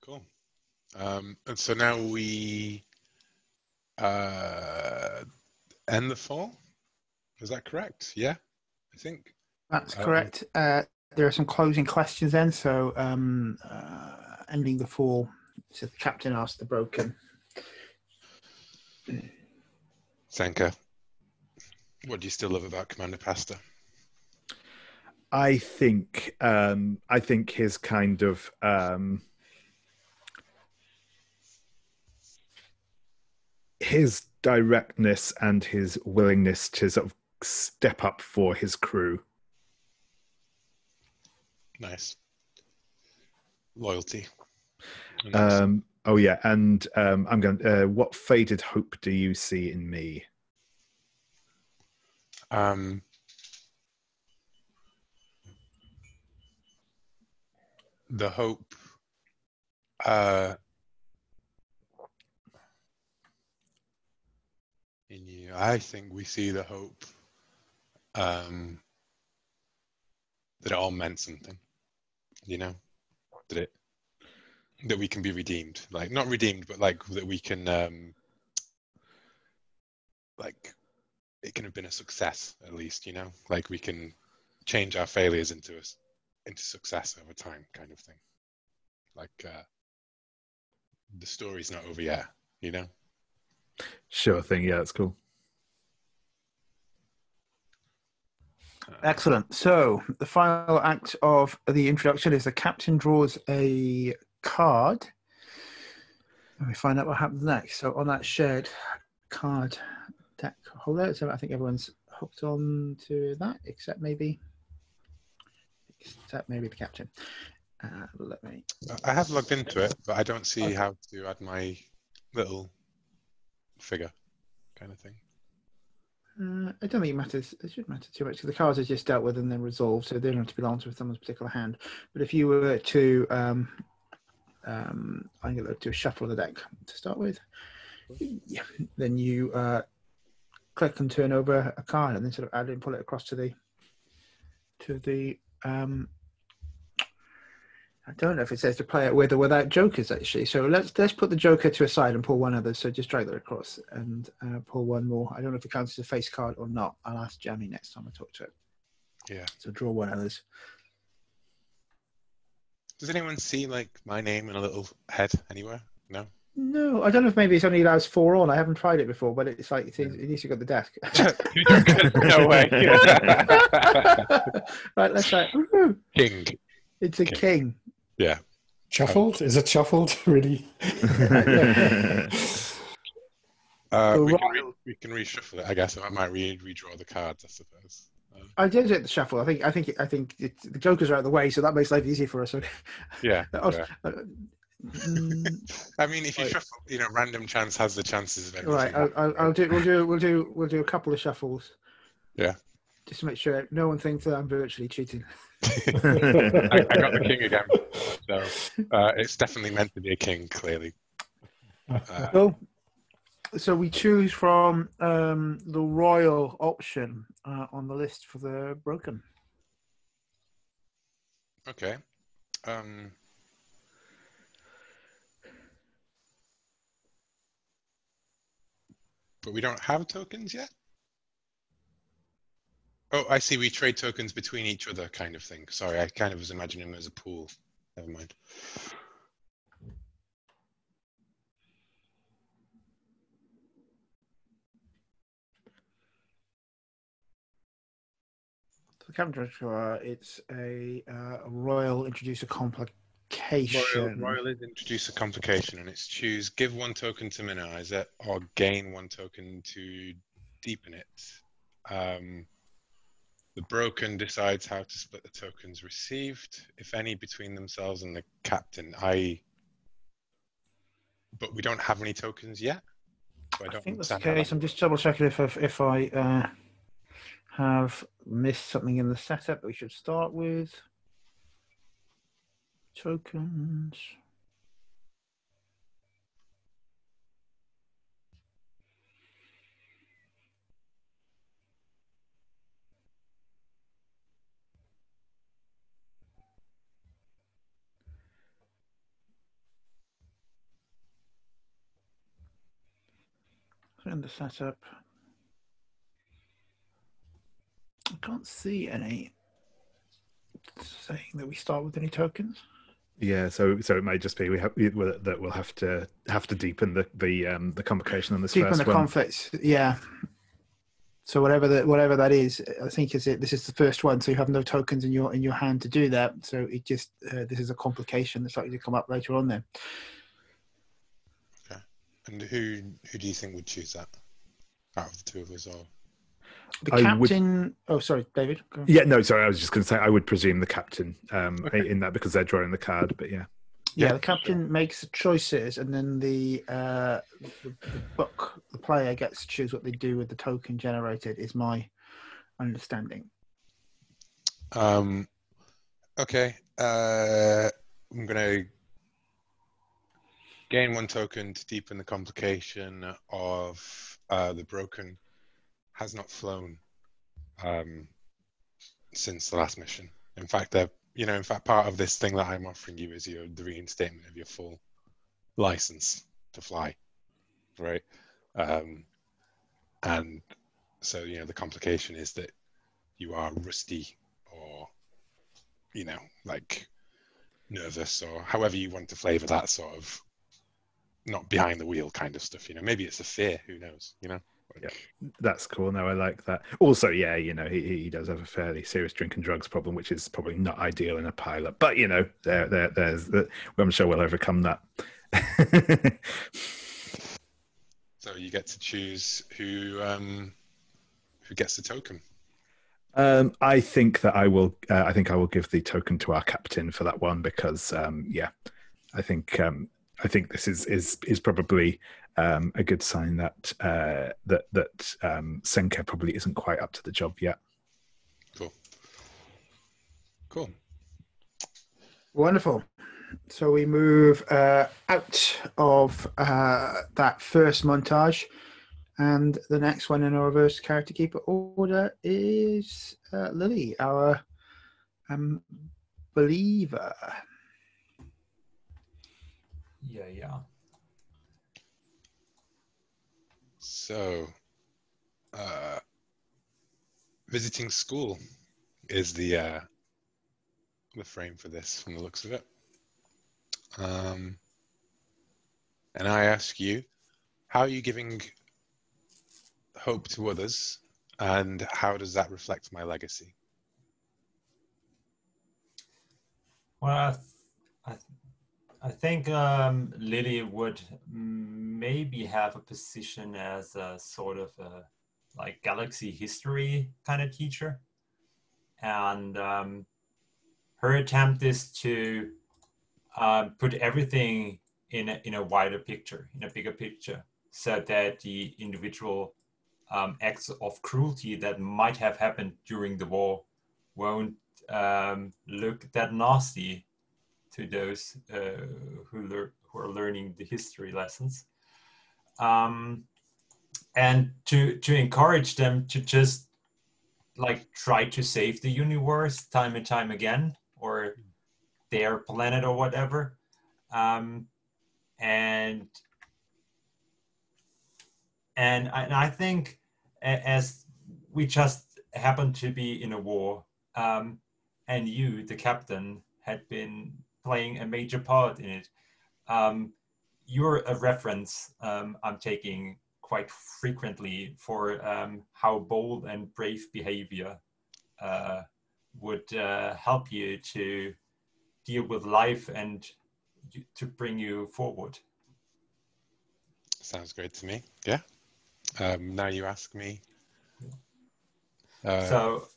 Speaker 2: cool. And so now we end the fall. Is that correct? Yeah, I think
Speaker 1: that's correct. There are some closing questions then. So ending the fall. So the captain asked the broken.
Speaker 2: Senka, what do you still love about Commander Pasta?
Speaker 5: I think his kind of his directness and his willingness to sort of step up for his crew.
Speaker 2: Nice. Loyalty.
Speaker 5: Oh yeah, and I'm going. What faded hope do you see in me?
Speaker 2: The hope. In you, I think we see the hope. That it all meant something. That we can be redeemed, like not redeemed, but like that we can, like it can have been a success at least, like we can change our failures into success over time, kind of thing. Like the story's not over yet,
Speaker 5: Sure thing. Yeah, that's cool.
Speaker 1: Excellent. So the final act of the introduction is the captain draws a card and we find out what happens next. So on that shared card deck holder, so I think everyone's hooked on to that except maybe the captain.
Speaker 2: I have logged into it, but I don't see how to add my little figure kind of thing.
Speaker 1: I don't think it matters. It shouldn't matter too much because the cards are just dealt with and then resolved, so they don't have to belong to someone's particular hand. But if you were to I'm going to do a shuffle of the deck to start with. Yeah. Then you click and turn over a card, and then sort of add it and pull it across to the. I don't know if it says to play it with or without jokers actually. So let's put the joker to a side and pull one other. So just drag that across and pull one more. I don't know if it counts as a face card or not. I'll ask Jamie next time I talk to it.
Speaker 2: Yeah.
Speaker 1: So draw one others.
Speaker 2: Does anyone see like my name in a little head anywhere? No.
Speaker 1: No, I don't know if maybe it's only allows 4 on. I haven't tried it before, but it's like it needs to go to the desk.
Speaker 2: No way.
Speaker 1: Right, let's try.
Speaker 2: King.
Speaker 1: It's a king.
Speaker 2: Yeah.
Speaker 3: Shuffled? Is it shuffled? Really?
Speaker 2: We can reshuffle it. I guess I might redraw the cards. I suppose.
Speaker 1: I did it the shuffle. I think the jokers are out of the way, so that makes life easier for us.
Speaker 2: Yeah.
Speaker 1: Yeah.
Speaker 2: I mean, if you shuffle, random chance has the chances of anything.
Speaker 1: Right. We'll do a couple of shuffles.
Speaker 2: Yeah.
Speaker 1: Just to make sure no one thinks that I'm virtually cheating.
Speaker 2: I got the king again, so it's definitely meant to be a king. Clearly.
Speaker 1: Cool. So we choose from the royal option on the list for the broken.
Speaker 2: Okay. But we don't have tokens yet? Oh, I see. We trade tokens between each other kind of thing. Sorry, I kind of was imagining them as a pool. Never mind.
Speaker 1: The Captain, it's a royal introduce a complication.
Speaker 2: Royal is introduce a complication, and it's choose give 1 token to minimize it or gain 1 token to deepen it. The broken decides how to split the tokens received, if any, between themselves and the captain. But we don't have any tokens yet. So I
Speaker 1: think that's the case. I'm just double checking if I have missed something in the setup that we should start with. Tokens. In the setup, I can't see any saying that we start with any tokens.
Speaker 5: Yeah, so it may just be that we'll have to deepen the complication on this
Speaker 1: deepen
Speaker 5: first
Speaker 1: the
Speaker 5: one.
Speaker 1: conflicts, yeah. So whatever that is, I think this is the first one. So you have no tokens in your hand to do that. So it just this is a complication that's likely to come up later on then.
Speaker 2: Okay, and who do you think would choose that out of the two of us? Or
Speaker 1: the captain? Oh, sorry, David. Go on.
Speaker 5: Yeah, no, sorry. I was just going to say I would presume the captain in that because they're drawing the card. But yeah.
Speaker 1: Yeah, the captain makes choices, and then the player gets to choose what they do with the token generated. Is my understanding.
Speaker 2: Okay. I'm gonna gain 1 token to deepen the complication of the broken has not flown since the last mission. In fact, part of this thing that I'm offering you is the reinstatement of your full license to fly, right? And so, the complication is that you are rusty or, like nervous or however you want to flavor that sort of not behind the wheel kind of stuff. Maybe it's a fear, who knows,
Speaker 5: Yeah, that's cool. No, I like that. Also, yeah, he does have a fairly serious drink and drugs problem, which is probably not ideal in a pilot. But there's I'm sure we'll overcome that.
Speaker 2: So you get to choose who gets the token.
Speaker 5: I think that I will. I think I will give the token to our captain for that one because, I think this is probably a good sign that Senka probably isn't quite up to the job yet.
Speaker 2: Cool.
Speaker 1: Wonderful. So we move out of that first montage, and the next one in our reverse character keeper order is Lily, our believer.
Speaker 4: Yeah.
Speaker 2: So, visiting school. is the frame for this from the looks of it. And I ask you, how are you giving hope to others, and how does that reflect my legacy?
Speaker 4: Well, I think Lily would maybe have a position as a sort of a like galaxy history kind of teacher, and her attempt is to put everything in a wider picture, in a bigger picture, so that the individual acts of cruelty that might have happened during the war won't look that nasty to those who are learning the history lessons, and to encourage them to just like try to save the universe time and time again, or their planet or whatever, and I think as we just happened to be in a war, and you, the captain, had been playing a major part in it. You're a reference I'm taking quite frequently for how bold and brave behavior would help you to deal with life and to bring you forward.
Speaker 2: Sounds great to me. Yeah. Now you ask me.
Speaker 4: So,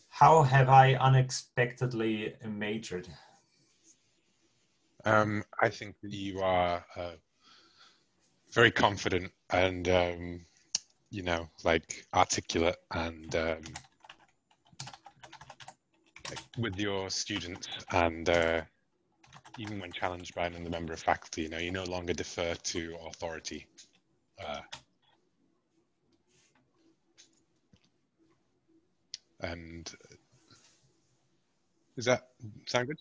Speaker 4: how have I unexpectedly majored?
Speaker 2: I think that you are very confident and, like articulate and with your students, and even when challenged by another member of faculty, you no longer defer to authority. And does that sound good?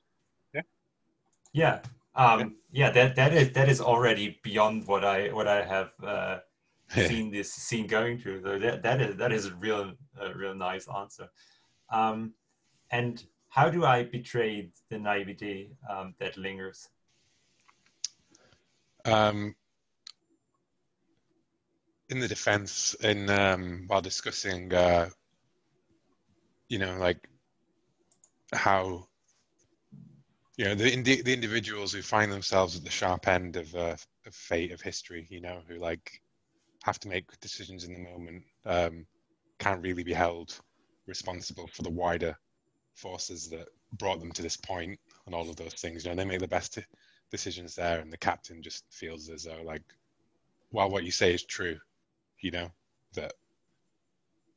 Speaker 4: Yeah. That is already beyond what I have seen going through. So that is a real nice answer. And how do I betray the naivety that lingers?
Speaker 2: In the defense, while discussing, like how, the individuals who find themselves at the sharp end of fate, of history, who like have to make decisions in the moment, can't really be held responsible for the wider forces that brought them to this point and all of those things. They make the best decisions there, and the captain just feels as though, like, while what you say is true, that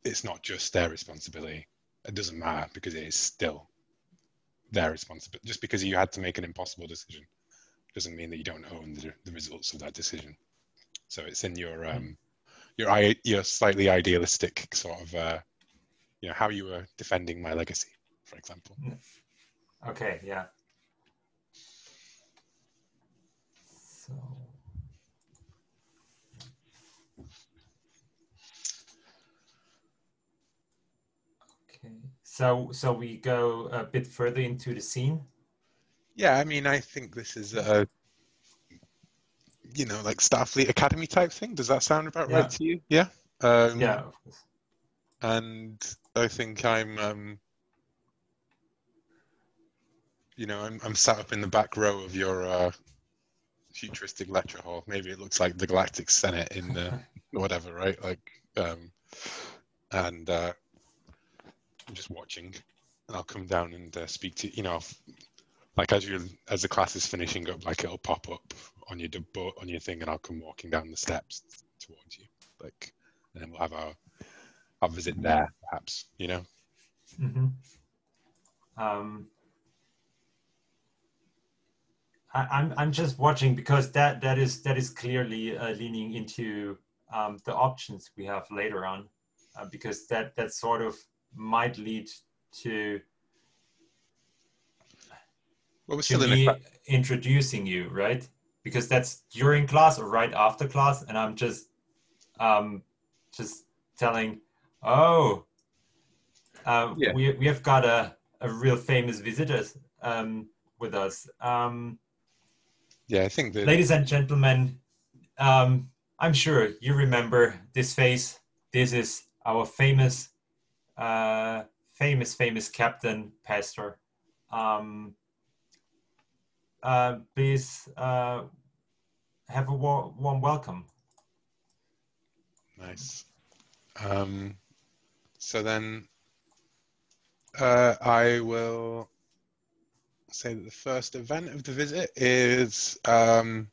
Speaker 2: it's not just their responsibility. It doesn't matter, because it is still their responsibility. Just because you had to make an impossible decision doesn't mean that you don't own the results of that decision. So it's in your slightly idealistic sort of how you were defending my legacy, for example.
Speaker 4: Okay, yeah. So okay. So we go a bit further into the scene.
Speaker 2: Yeah, I mean, I think this is a like Starfleet Academy type thing. Does that sound about right to you? Yeah.
Speaker 4: Yeah, of course.
Speaker 2: And I think I'm I'm sat up in the back row of your futuristic lecture hall. Maybe it looks like the Galactic Senate in whatever, right? Like, and I'm just watching, and I'll come down and speak to like as the class is finishing up, like it'll pop up on your on your thing, and I'll come walking down the steps towards you, like, and then we'll have our visit there, perhaps.
Speaker 4: Mm-hmm. I'm just watching, because that is clearly leaning into the options we have later on, because that sort of might lead to me introducing you, right? Because that's during class or right after class, and I'm just telling, oh,
Speaker 2: Yeah.
Speaker 4: we have got a real famous visitor with us.
Speaker 2: Yeah, I think that.
Speaker 4: Ladies and gentlemen, I'm sure you remember this face. This is our famous Captain Pastor. Please have a warm welcome.
Speaker 2: Nice. So then I will say that the first event of the visit is the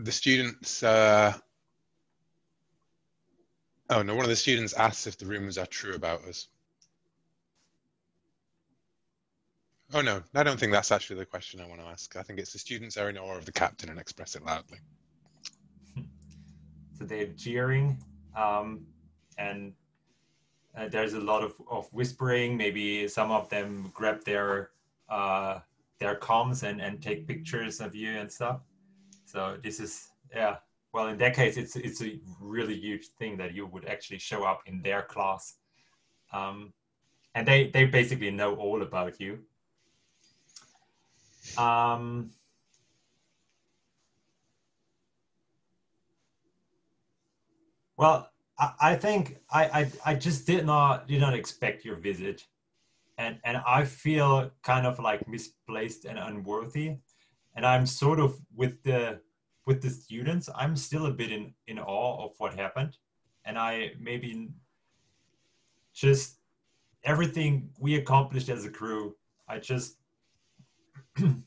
Speaker 2: students. Oh no, one of the students asks if the rumors are true about us. Oh no, I don't think that's actually the question I want to ask. I think it's the students are in awe of the captain and express it loudly.
Speaker 4: So they're jeering, and there's a lot of whispering. Maybe some of them grab their comms and take pictures of you and stuff. So this is, yeah. Well, in that case, it's a really huge thing that you would actually show up in their class, and they basically know all about you. Well, I think I just did not expect your visit, and I feel kind of like misplaced and unworthy, and I'm sort of with the students. I'm still a bit in awe of what happened, and I maybe just everything we accomplished as a crew. I just pin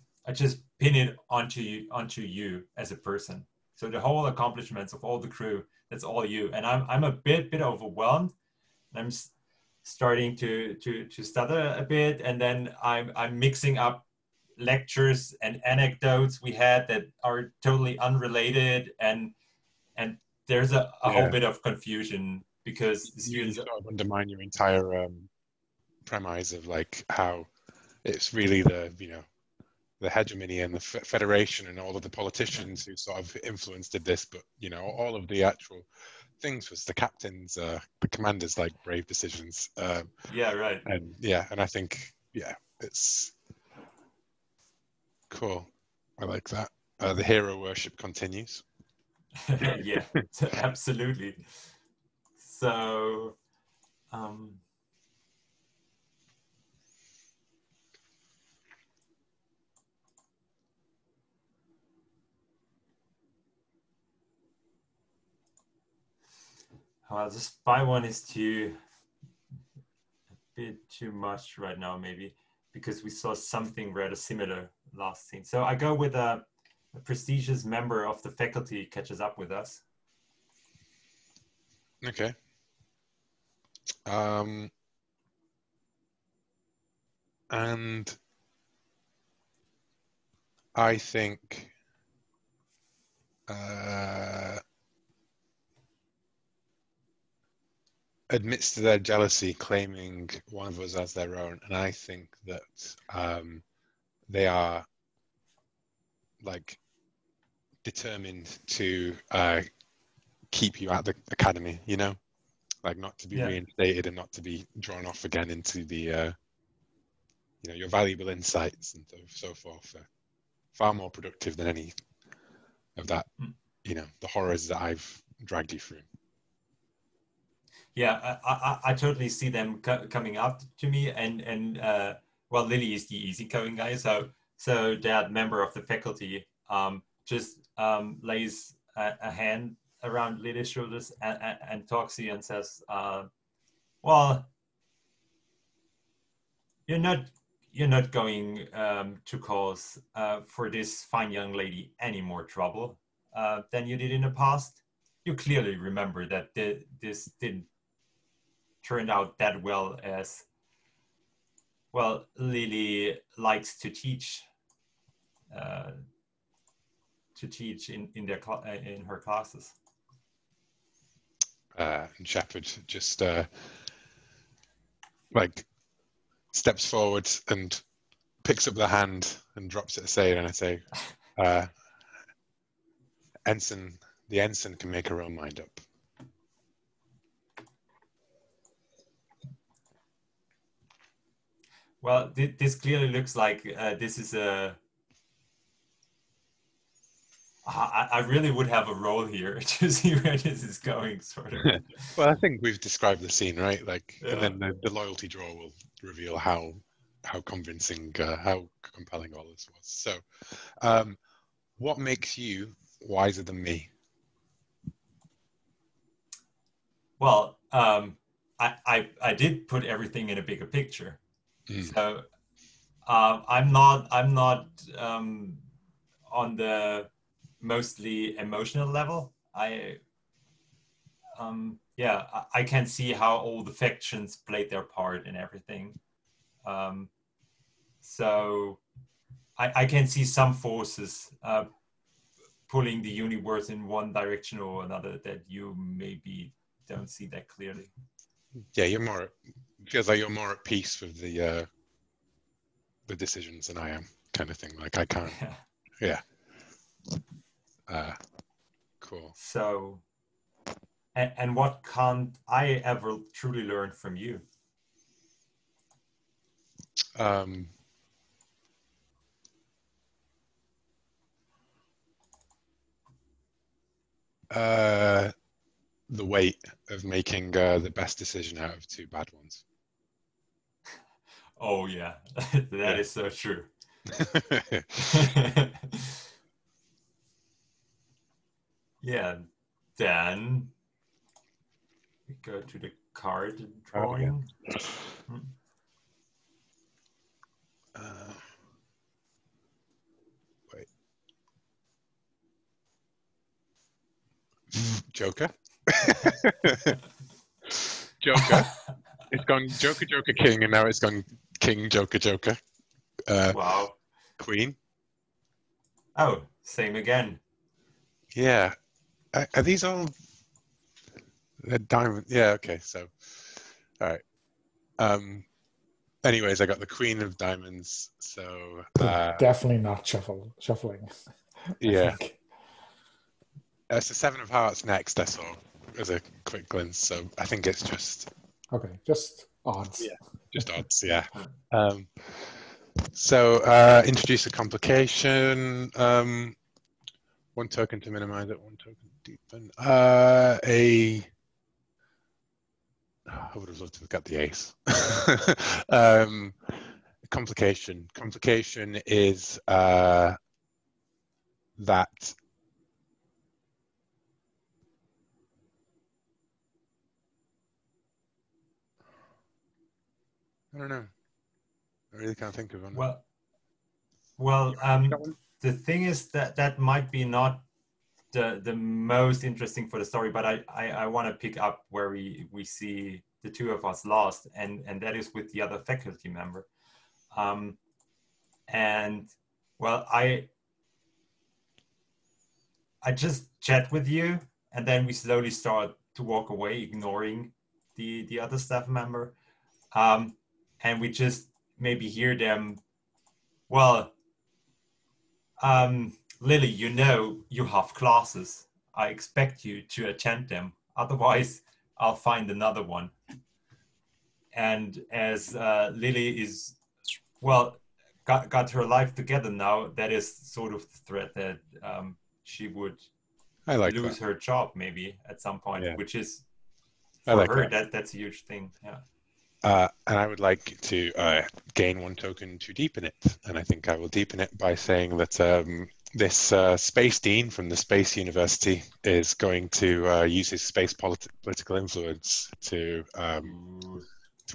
Speaker 4: it onto you as a person. So the whole accomplishments of all the crew, that's all you. And I'm a bit overwhelmed. I'm starting to stutter a bit, and then I'm mixing up lectures and anecdotes we had that are totally unrelated, and there's a whole bit of confusion because the students
Speaker 2: sort of undermine your entire premise of like how it's really the the hegemony and the federation and all of the politicians who sort of influenced this, but all of the actual things was the captain's the commander's like brave decisions.
Speaker 4: Yeah, right.
Speaker 2: And I think it's cool. I like that. The hero worship continues.
Speaker 4: Yeah, absolutely. So well, the spy one is a bit too much right now, maybe, because we saw something rather similar last scene. So I go with a prestigious member of the faculty catches up with us.
Speaker 2: Okay. And I think admits to their jealousy, claiming one of us as their own, and I think that they are like determined to keep you at the academy, like not to be reinstated and not to be drawn off again into the your valuable insights and so forth are far more productive than any of that, the horrors that I've dragged you through.
Speaker 4: Yeah, I totally see them coming up to me, and well, Lily is the easygoing guy, so that member of the faculty just lays a hand around Lily's shoulders and talks to you and says, well, you're not going to cause for this fine young lady any more trouble than you did in the past. You clearly remember that this didn't turn out that well, as well. Lily likes to teach in her classes.
Speaker 2: And Shepard just like steps forward and picks up the hand and drops it aside, and I say, Ensign the ensign can make her own mind up.
Speaker 4: Well, this clearly looks like this is a. I really would have a role here to see where this is going, sort of.
Speaker 2: Well, I think we've described the scene, right? Like,
Speaker 4: Yeah.
Speaker 2: and then the loyalty draw will reveal how convincing, how compelling all this was. So, what makes you wiser than me?
Speaker 4: Well, I did put everything in a bigger picture, so I'm not on the mostly emotional level. I can see how all the factions played their part in everything. So I can see some forces pulling the universe in one direction or another that you maybe don't see that clearly.
Speaker 2: Yeah, feels like you're more at peace with the decisions than I am, kind of thing. Like I can't. Yeah. Cool.
Speaker 4: So, and what can't I ever truly learn from you?
Speaker 2: The weight of making the best decision out of two bad ones.
Speaker 4: Oh yeah, that is so true. Yeah, then we go to the card drawing.
Speaker 2: Wait. Joker. Joker. It's gone Joker, Joker, King, and now it's gone King, Joker, Joker.
Speaker 4: Wow.
Speaker 2: Queen.
Speaker 4: Oh, same again.
Speaker 2: Yeah. Are these all diamond? Yeah. Okay. So, all right. Anyways, I got the Queen of Diamonds. So
Speaker 3: definitely not shuffling.
Speaker 2: Yeah.
Speaker 3: I think.
Speaker 2: It's the Seven of Hearts next. I saw as a quick glance. So I think it's just.
Speaker 3: Okay, just odds.
Speaker 2: Yeah. Just odds. Yeah. So introduce a complication. One token to minimize it. One token to deepen. I would have loved to have got the ace. Complication. Complication is that I don't know. I really can't think of one.
Speaker 4: Well, the thing is that might be not the most interesting for the story, but I want to pick up where we see the two of us lost, and that is with the other faculty member. And well, I just chat with you, and then we slowly start to walk away, ignoring the other staff member, and we just maybe hear them. Well, Lily, you know you have classes. I expect you to attend them. Otherwise, I'll find another one. And as Lily is, well, got her life together now, that is sort of the threat that she would lose her job maybe at some point, which is for her, that's a huge thing. Yeah.
Speaker 2: And I would like to gain one token to deepen it. And I think I will deepen it by saying that this Space Dean from the Space University is going to use his space political influence to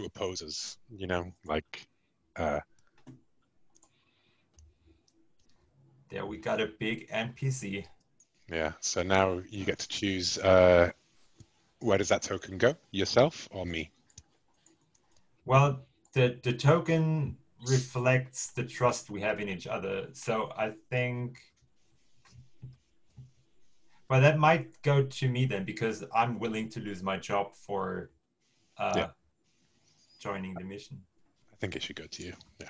Speaker 2: oppose us, you know, like...
Speaker 4: There we got a big NPC.
Speaker 2: Yeah, so now you get to choose where does that token go? Yourself or me?
Speaker 4: Well, the token reflects the trust we have in each other. So I think, well, that might go to me then, because I'm willing to lose my job for joining the mission.
Speaker 2: I think it should go to you. Yeah.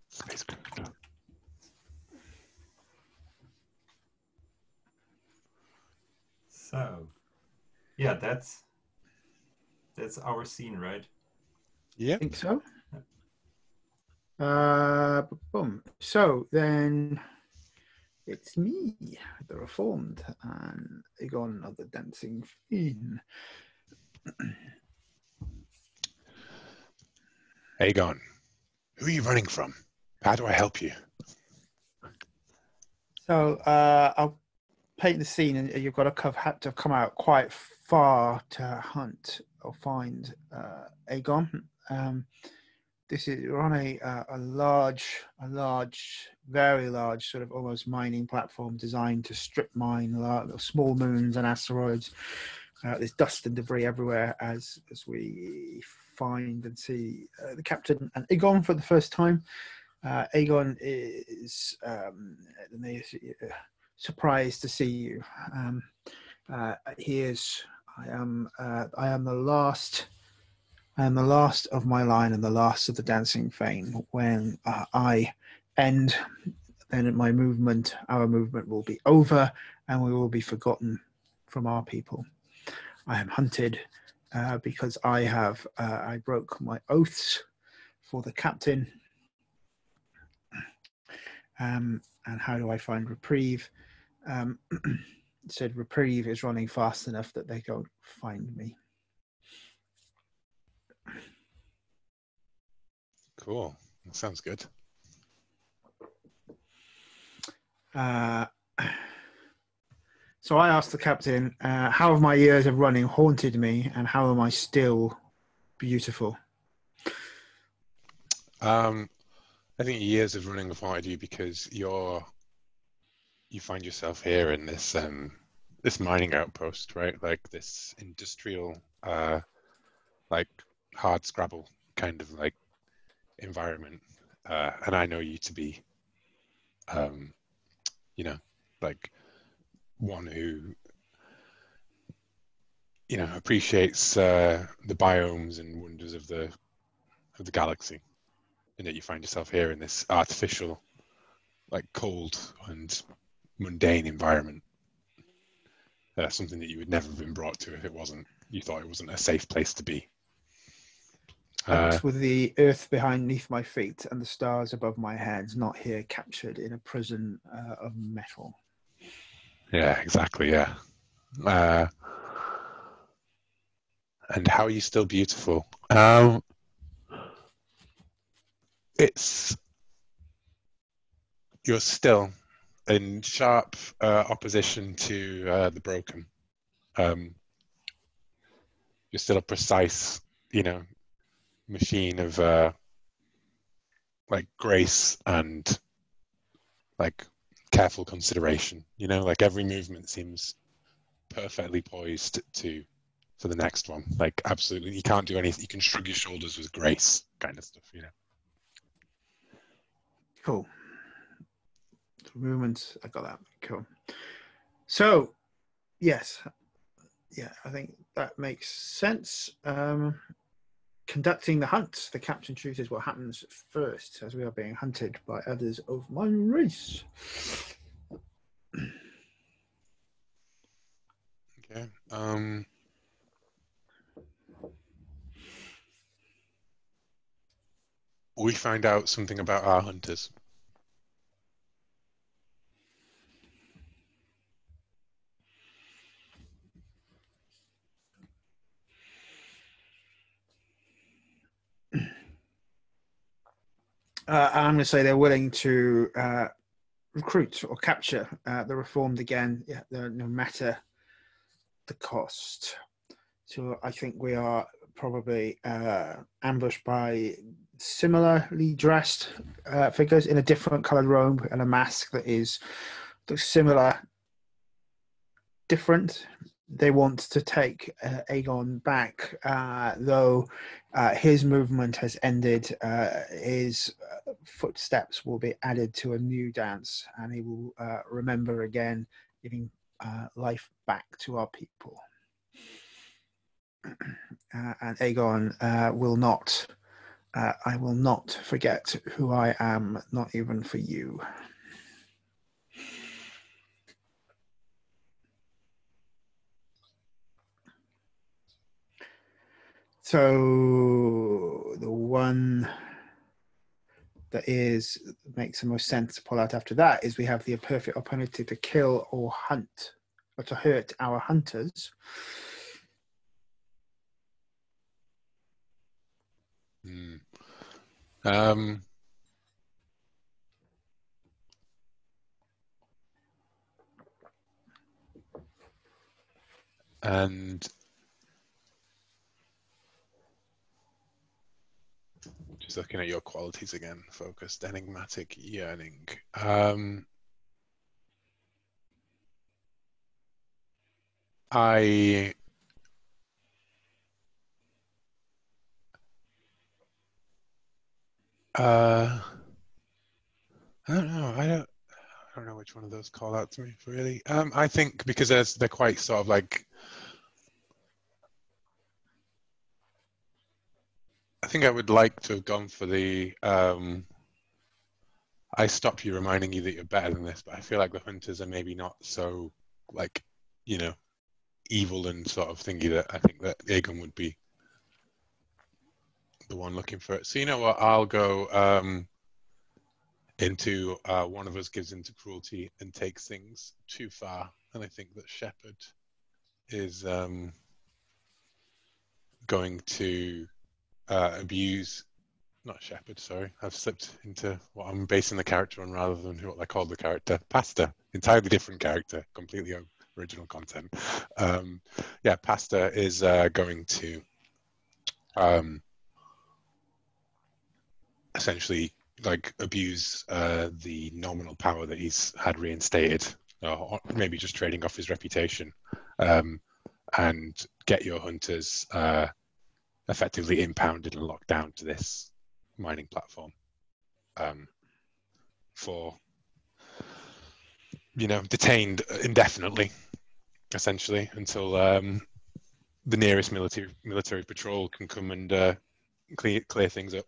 Speaker 2: Spacecraft.
Speaker 4: Yeah, that's our scene, right?
Speaker 2: Yeah.
Speaker 1: I think so. Boom. So then it's me, the Reformed, and Aegon of the Dancing Fiend.
Speaker 2: Aegon, who are you running from? How do I help you?
Speaker 1: So I'll paint the scene, and you've got to have to come out quite far to hunt or find Aegon. This is we're on a large, very large, sort of almost mining platform designed to strip mine small moons and asteroids. There's dust and debris everywhere as we find and see the captain and Aegon for the first time. Aegon is surprised to see you. He is. I am the last. I am the last of my line and the last of the Dancing Fane. When I end, then our movement will be over, and we will be forgotten from our people. I am hunted because I broke my oaths for the captain. And how do I find reprieve? It said reprieve is running fast enough that they don't find me.
Speaker 2: Cool. That sounds good.
Speaker 1: So I asked the captain, how have my years of running haunted me, and how am I still beautiful?
Speaker 2: I think years of running have haunted you because you find yourself here in this this mining outpost, right? Like this industrial, like hard scrabble kind of like environment, and I know you to be, like one who, appreciates the biomes and wonders of the galaxy, and that you find yourself here in this artificial, like cold and mundane environment. Something that you would never have been brought to if you thought it wasn't a safe place to be.
Speaker 1: With the earth beneath my feet and the stars above my head, not here captured in a prison of metal.
Speaker 2: Yeah, exactly. Yeah. And how are you still beautiful? You're still in sharp opposition to the broken. You're still a precise, machine of like grace and like careful consideration. Like every movement seems perfectly poised for the next one. Like absolutely, you can't do anything. You can shrug your shoulders with grace, kind of stuff.
Speaker 1: Cool. Movements, I got that. Cool. So, yes, yeah, I think that makes sense. Conducting the hunt, the captain chooses what happens first, as we are being hunted by others of my race.
Speaker 2: Okay. We find out something about our hunters.
Speaker 1: I'm going to say they're willing to recruit or capture the Reformed again, no matter the cost. So I think we are probably ambushed by similarly dressed figures in a different coloured robe and a mask that looks similar, different. They want to take Aegon back, though his movement has ended. His footsteps will be added to a new dance, and he will remember again, giving life back to our people. And Aegon will not. I will not forget who I am, not even for you. So the one that makes the most sense to pull out after that is we have the perfect opportunity to kill or hunt, or to hurt our hunters.
Speaker 2: And just looking at your qualities again: focused, enigmatic, yearning. I don't know. I don't know which one of those call out to me really. I think because they're quite sort of like. I think I would like to have gone for the. I stop you reminding you that you're better than this, but I feel like the hunters are maybe not so like, evil and sort of thingy that I think that Aegon would be the one looking for it. So you know what? I'll go into one of us gives into cruelty and takes things too far, and I think that Shepherd is going to abuse. Not Shepherd, sorry. I've slipped into what I'm basing the character on rather than what I call the character. Pasta, entirely different character, completely original content. Pasta is going to essentially like abuse the nominal power that he's had reinstated, or maybe just trading off his reputation, and get your hunters effectively impounded and locked down to this mining platform for detained indefinitely, essentially, until the nearest military patrol can come and clear things up.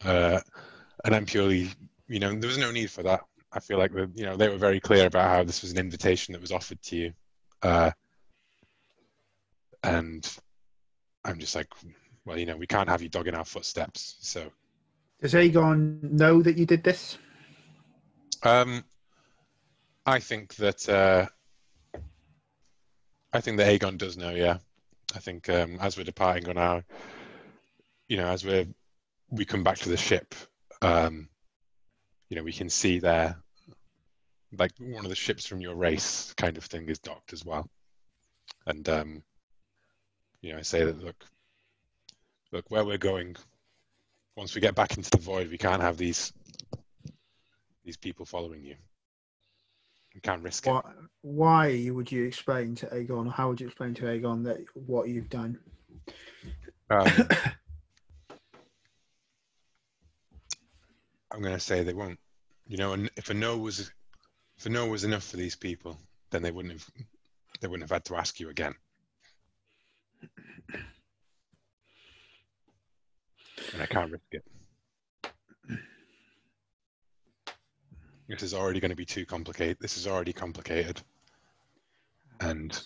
Speaker 2: And I'm purely, there was no need for that. I feel like they were very clear about how this was an invitation that was offered to you, and I'm just like, well, we can't have you dogging our footsteps. So,
Speaker 1: does Aegon know that you did this?
Speaker 2: I think that Aegon does know. Yeah, I think as we're departing on our, as we come back to the ship, we can see there, like one of the ships from your race, kind of thing, is docked as well, and I say that look where we're going. Once we get back into the void, we can't have these people following you. We can't risk it.
Speaker 1: Why would you explain to Aegon, or how would you explain to Aegon that what you've done?
Speaker 2: I'm going to say they won't. And if a no was enough for these people, then they wouldn't have had to ask you again. And I can't risk it. This is already going to be too complicated. This is already complicated. And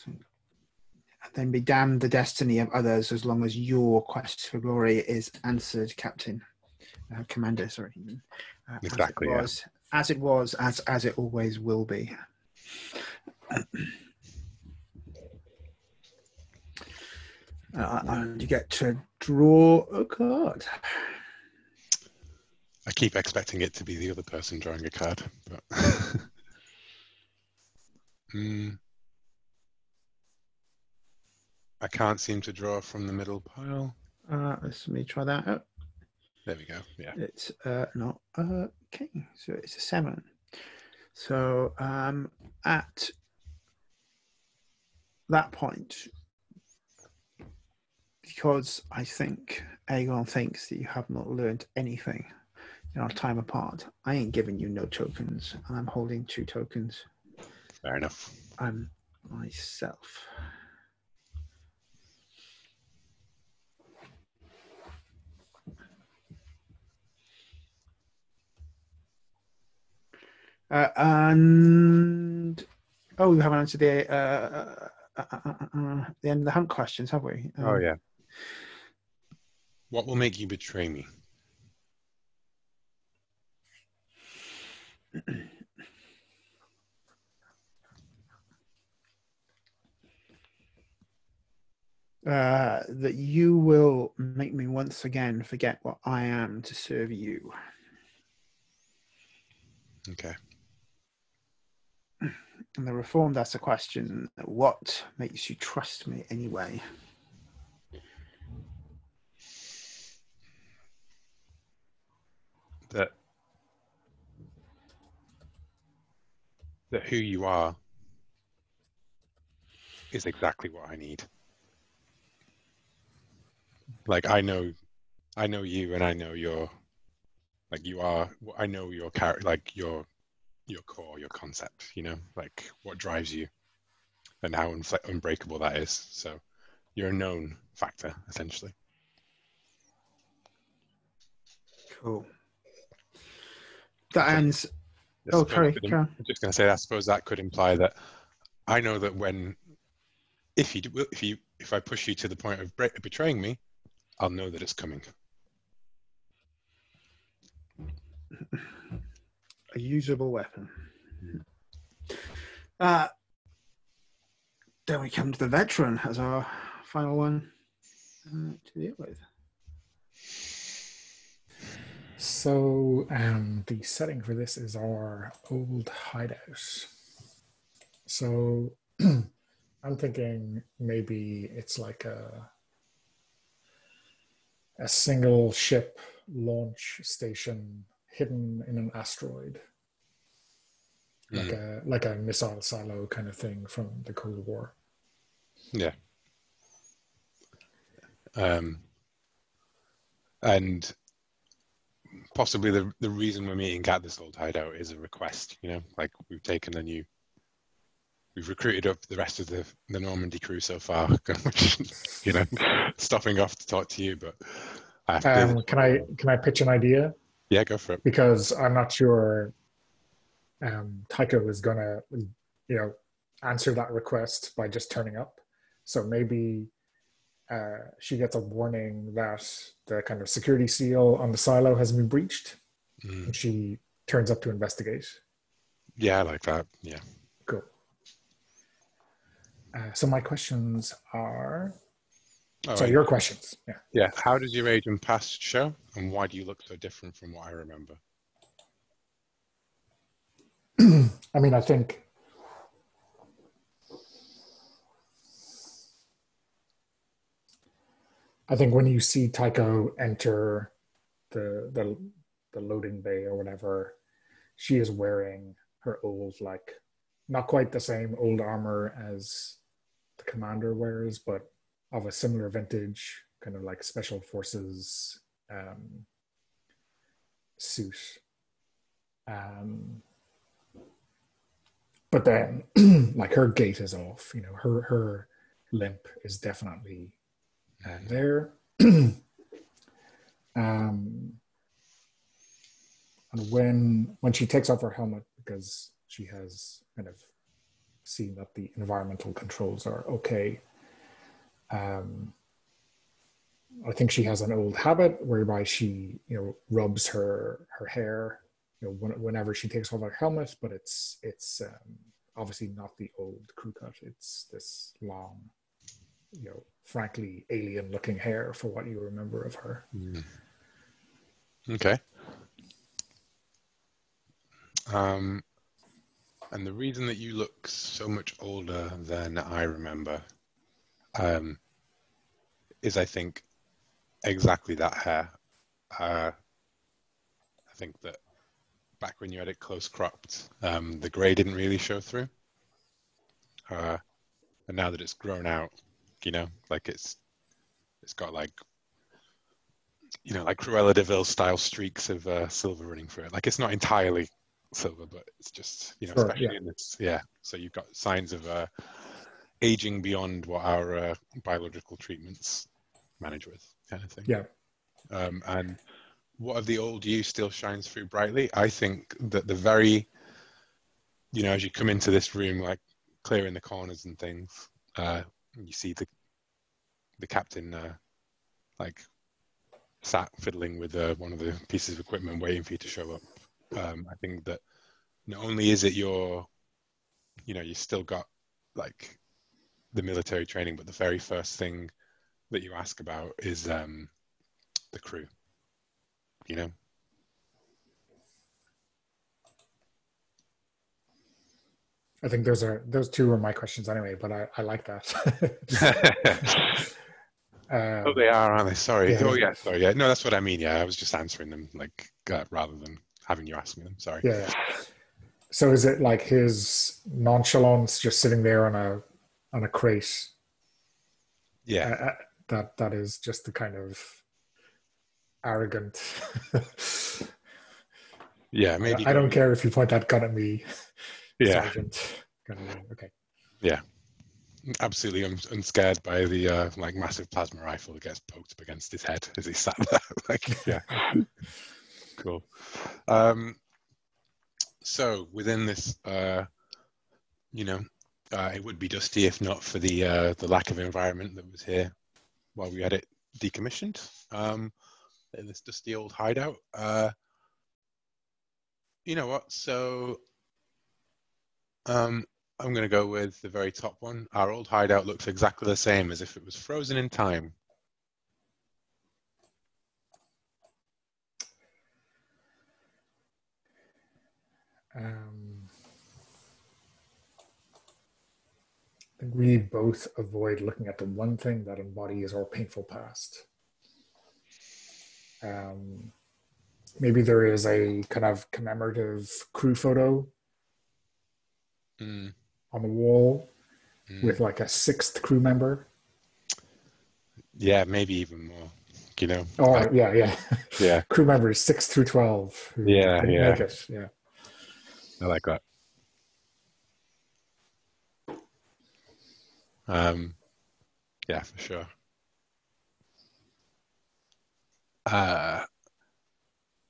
Speaker 1: then be damned the destiny of others as long as your quest for glory is answered, Captain. Commander, sorry.
Speaker 2: Exactly,
Speaker 1: as it always will be. And you get to draw a card.
Speaker 2: I keep expecting it to be the other person drawing a card, but I can't seem to draw from the middle pile.
Speaker 1: Let me try that out.
Speaker 2: There we go. Yeah.
Speaker 1: It's not a king, so it's a 7. So at that point, because I think Aegon thinks that you have not learned anything in our time apart, I ain't giving you no tokens, and I'm holding 2 tokens.
Speaker 2: Fair enough.
Speaker 1: I'm myself. And you haven't answered the the end of the hunt questions, have we?
Speaker 2: Oh yeah. What will make you betray me?
Speaker 1: That you will make me once again forget what I am to serve you.
Speaker 2: Okay.
Speaker 1: And the Reformed asks a question: what makes you trust me anyway?
Speaker 2: That who you are is exactly what I need. Like I know you, and I know your, like you are. I know your character, like your core, your concept. You know, like what drives you, and how unbreakable that is. So you're a known factor, essentially.
Speaker 1: Cool. That ends.
Speaker 2: I
Speaker 1: Oh,
Speaker 2: suppose
Speaker 1: sorry.
Speaker 2: I'm just going to say, I suppose that could imply that I know that if I push you to the point of betraying me, I'll know that it's coming.
Speaker 1: A usable weapon. Then we come to the veteran as our final one to deal with.
Speaker 3: So the setting for this is our old hideout. So I'm thinking maybe it's like a single ship launch station hidden in an asteroid, like a missile silo kind of thing from the Cold War.
Speaker 2: Yeah. And possibly the reason we're meeting at this old hideout is a request. You know, like we've recruited up the rest of the Normandy crew so far, which, you know, stopping off to talk to you, but I have to.
Speaker 3: Can I pitch an idea?
Speaker 2: Yeah, go for it.
Speaker 3: Because I'm not sure Tycho is gonna, answer that request by just turning up. So maybe she gets a warning that the kind of security seal on the silo has been breached, and she turns up to investigate.
Speaker 2: Yeah, I like that. Yeah.
Speaker 3: Cool. So my questions are... your questions. Yeah.
Speaker 2: Yeah. How does your age and past show, and why do you look so different from what I remember?
Speaker 3: I mean, I think when you see Tycho enter the loading bay or whatever, she is wearing her old, like, not quite the same old armor as the commander wears, but of a similar vintage, kind of like special forces suit. But then, like, her gait is off. You know, her limp is definitely there. And when she takes off her helmet, because she has kind of seen that the environmental controls are okay, I think she has an old habit whereby she, rubs her hair, whenever she takes off her helmet, but it's obviously not the old crew cut. It's this long, frankly alien looking hair for what you remember of her.
Speaker 2: Okay. And the reason that you look so much older than I remember is, I think, exactly that hair. I think that back when you had it close cropped, the grey didn't really show through. And now that it's grown out, like it's got like, like Cruella de Vil style streaks of silver running through it. Like it's not entirely silver, but it's just, especially in this, So you've got signs of aging beyond what our biological treatments manage with, kind of thing.
Speaker 3: Yeah.
Speaker 2: And what of the old you still shines through brightly? I think that the very, as you come into this room, like clearing the corners and things, you see the captain like sat fiddling with one of the pieces of equipment, waiting for you to show up. I think that not only is it you still got like the military training, but the very first thing that you ask about is the crew. You know.
Speaker 3: I think those two are my questions anyway, but I like that.
Speaker 2: Oh, they are, aren't they? Sorry.
Speaker 3: Yeah.
Speaker 2: Oh, yeah. Sorry. Yeah. No, that's what I mean. Yeah, I was just answering them like rather than having you ask me them. Sorry.
Speaker 3: Yeah. So is it like his nonchalance, just sitting there on a crate?
Speaker 2: Yeah.
Speaker 3: That is just the kind of arrogant.
Speaker 2: Yeah. Maybe.
Speaker 3: I don't care if you point that gun at me.
Speaker 2: Yeah.
Speaker 3: Sergeant. Okay.
Speaker 2: Yeah. Absolutely unscared by the like massive plasma rifle that gets poked up against his head as he sat there. Like, yeah. Cool. So within this, it would be dusty if not for the lack of environment that was here while we had it decommissioned in this dusty old hideout. You know what? So I'm going to go with the very top one. Our old hideout looks exactly the same as if it was frozen in time.
Speaker 3: I think we both avoid looking at the one thing that embodies our painful past. Maybe there is a kind of commemorative crew photo on the wall with like a sixth crew member.
Speaker 2: Yeah, maybe even more. You know.
Speaker 3: Or yeah. Crew members 6 through 12. Who
Speaker 2: Yeah.
Speaker 3: make it. Yeah.
Speaker 2: I like that. Yeah, for sure.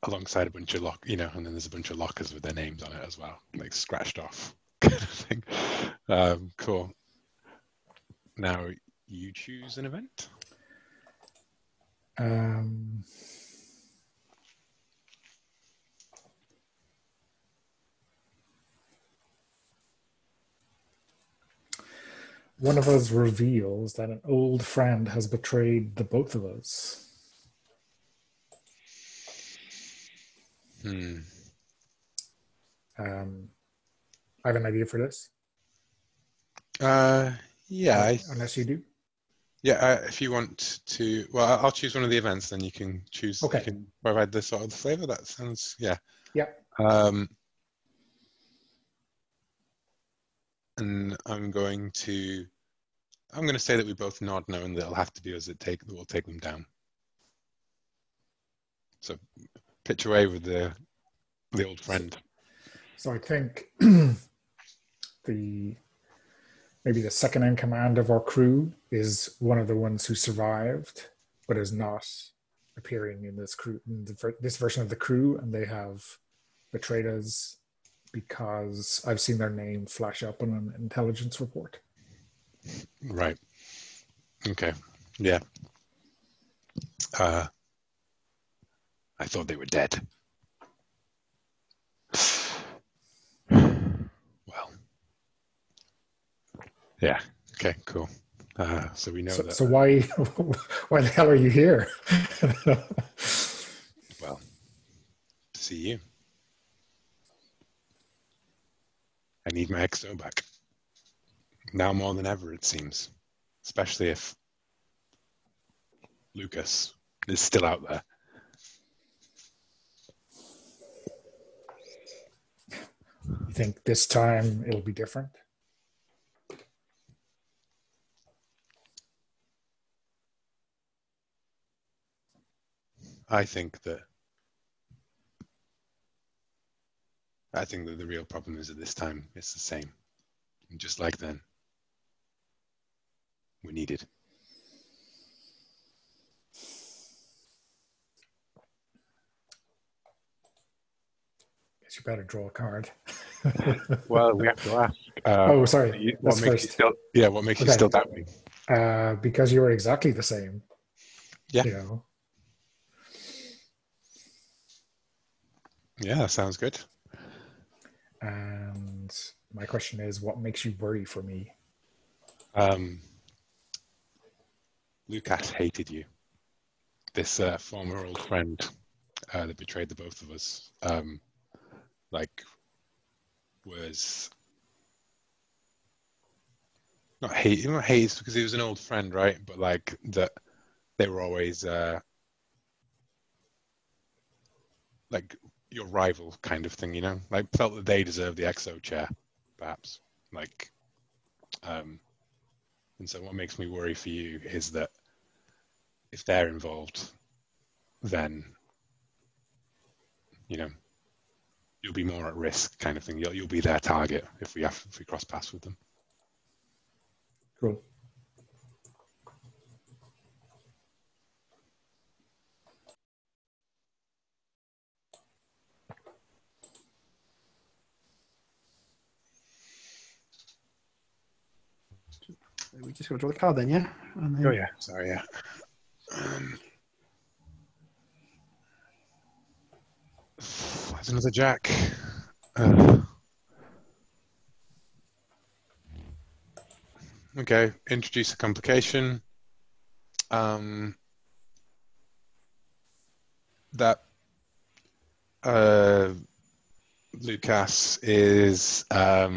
Speaker 2: Alongside a bunch of and then there's a bunch of lockers with their names on it as well, like scratched off kind of thing. Cool. Now you choose an event.
Speaker 3: One of us reveals that an old friend has betrayed the both of us. I have an idea for this.
Speaker 2: Yeah.
Speaker 3: Unless you do.
Speaker 2: Yeah, if you want to, well, I'll choose one of the events, then you can choose.
Speaker 3: Okay.
Speaker 2: You can provide the sort of the flavor. That sounds, yeah.
Speaker 3: Yeah.
Speaker 2: And I'm going to say that we both nod, knowing that it'll have to be us that will take them down. So, pitch away with the old friend.
Speaker 3: So I think maybe the second in command of our crew is one of the ones who survived, but is not appearing in this crew, in this version of the crew, and they have betrayed us because I've seen their name flash up on an intelligence report.
Speaker 2: Right. Okay. Yeah. I thought they were dead. Well. Yeah. Okay. Cool. So we know that.
Speaker 3: So why the hell are you here?
Speaker 2: Well, to see you. I need my XO back. Now more than ever, it seems. Especially if Lucas is still out there.
Speaker 3: You think this time it'll be different?
Speaker 2: I think that the real problem is that this time it's the same. And just like then, we're needed.
Speaker 3: Guess you better draw a card.
Speaker 2: Well, we have to ask.
Speaker 3: Oh, sorry.
Speaker 2: What
Speaker 3: That's
Speaker 2: makes you
Speaker 3: first.
Speaker 2: still? Yeah, what makes you
Speaker 3: Okay.
Speaker 2: still doubt me?
Speaker 3: Because you were exactly the same.
Speaker 2: Yeah.
Speaker 3: You know.
Speaker 2: Yeah, that sounds good.
Speaker 3: And my question is, what makes you worry for me?
Speaker 2: Lucas hated you. This former old friend that betrayed the both of us. Like, was not hate because he was an old friend, right? But like that, they were always like your rival kind of thing, you know. Like felt that they deserved the XO chair, perhaps. Like, and so what makes me worry for you is that if they're involved, then you know you'll be more at risk, kind of thing. You'll be their target if we cross paths with them.
Speaker 3: Cool.
Speaker 1: We just got to draw the card then, yeah? And then...
Speaker 2: Oh yeah, sorry, yeah. There's another jack. Okay, introduce a complication. That Lucas is a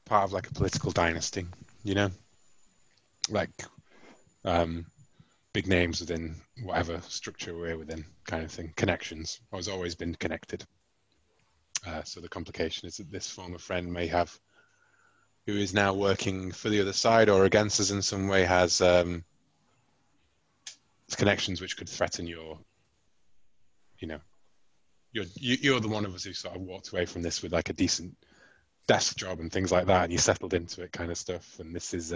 Speaker 2: part of like a political dynasty, you know, like big names within whatever structure we're within, kind of thing. Connections has always been connected. So the complication is that this former friend may have, who is now working for the other side or against us in some way, has connections which could threaten your, you know, you're the one of us who sort of walked away from this with like a decent desk job and things like that, and you settled into it, kind of stuff. And this is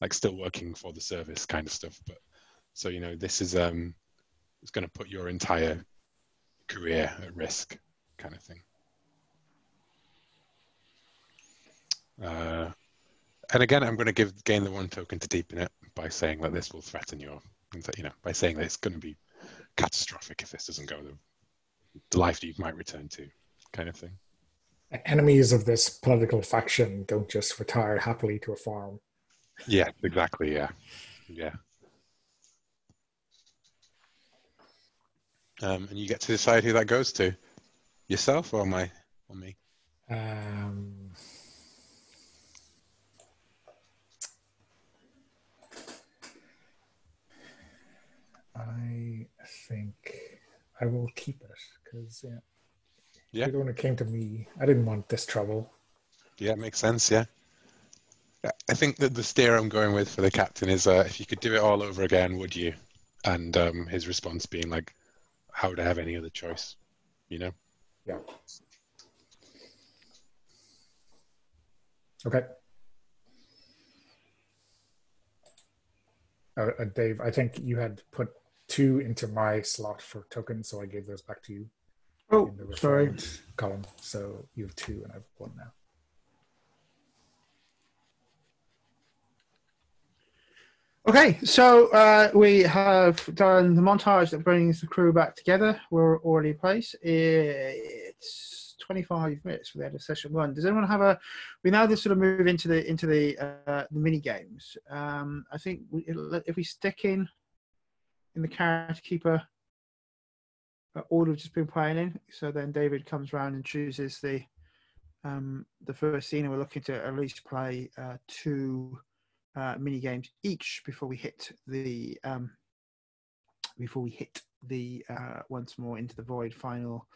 Speaker 2: like still working for the service, kind of stuff. But so you know, this is it's going to put your entire career at risk, kind of thing. And again, I'm going to gain the one token to deepen it by saying that this will threaten your, you know, by saying that it's going to be catastrophic if this doesn't go the life that you might return to, kind of thing.
Speaker 3: Enemies of this political faction don't just retire happily to a farm.
Speaker 2: Yeah, exactly. Yeah, yeah. And you get to decide who that goes to, yourself or me.
Speaker 3: I think I will keep it because
Speaker 2: Yeah.
Speaker 3: you're the one who came to me. I didn't want this trouble.
Speaker 2: Yeah, it makes sense. Yeah. I think that the steer I'm going with for the captain is if you could do it all over again, would you? And his response being like, how would I have any other choice? You know?
Speaker 3: Yeah. Okay. Dave, I think you had put 2 into my slot for tokens, so I gave those back to you
Speaker 1: Oh,
Speaker 3: in the
Speaker 1: sorry.
Speaker 3: referred column. So you have 2 and I have 1 now.
Speaker 1: Okay, so we have done the montage that brings the crew back together. We're already in place. It's 25 minutes for the end of session 1. Does anyone have a? We now just sort of move into the mini games. I think if we stick in the character keeper order we've just been playing in, so then David comes around and chooses the first scene, and we're looking to at least play 2. Mini games each before we hit the once more into the void final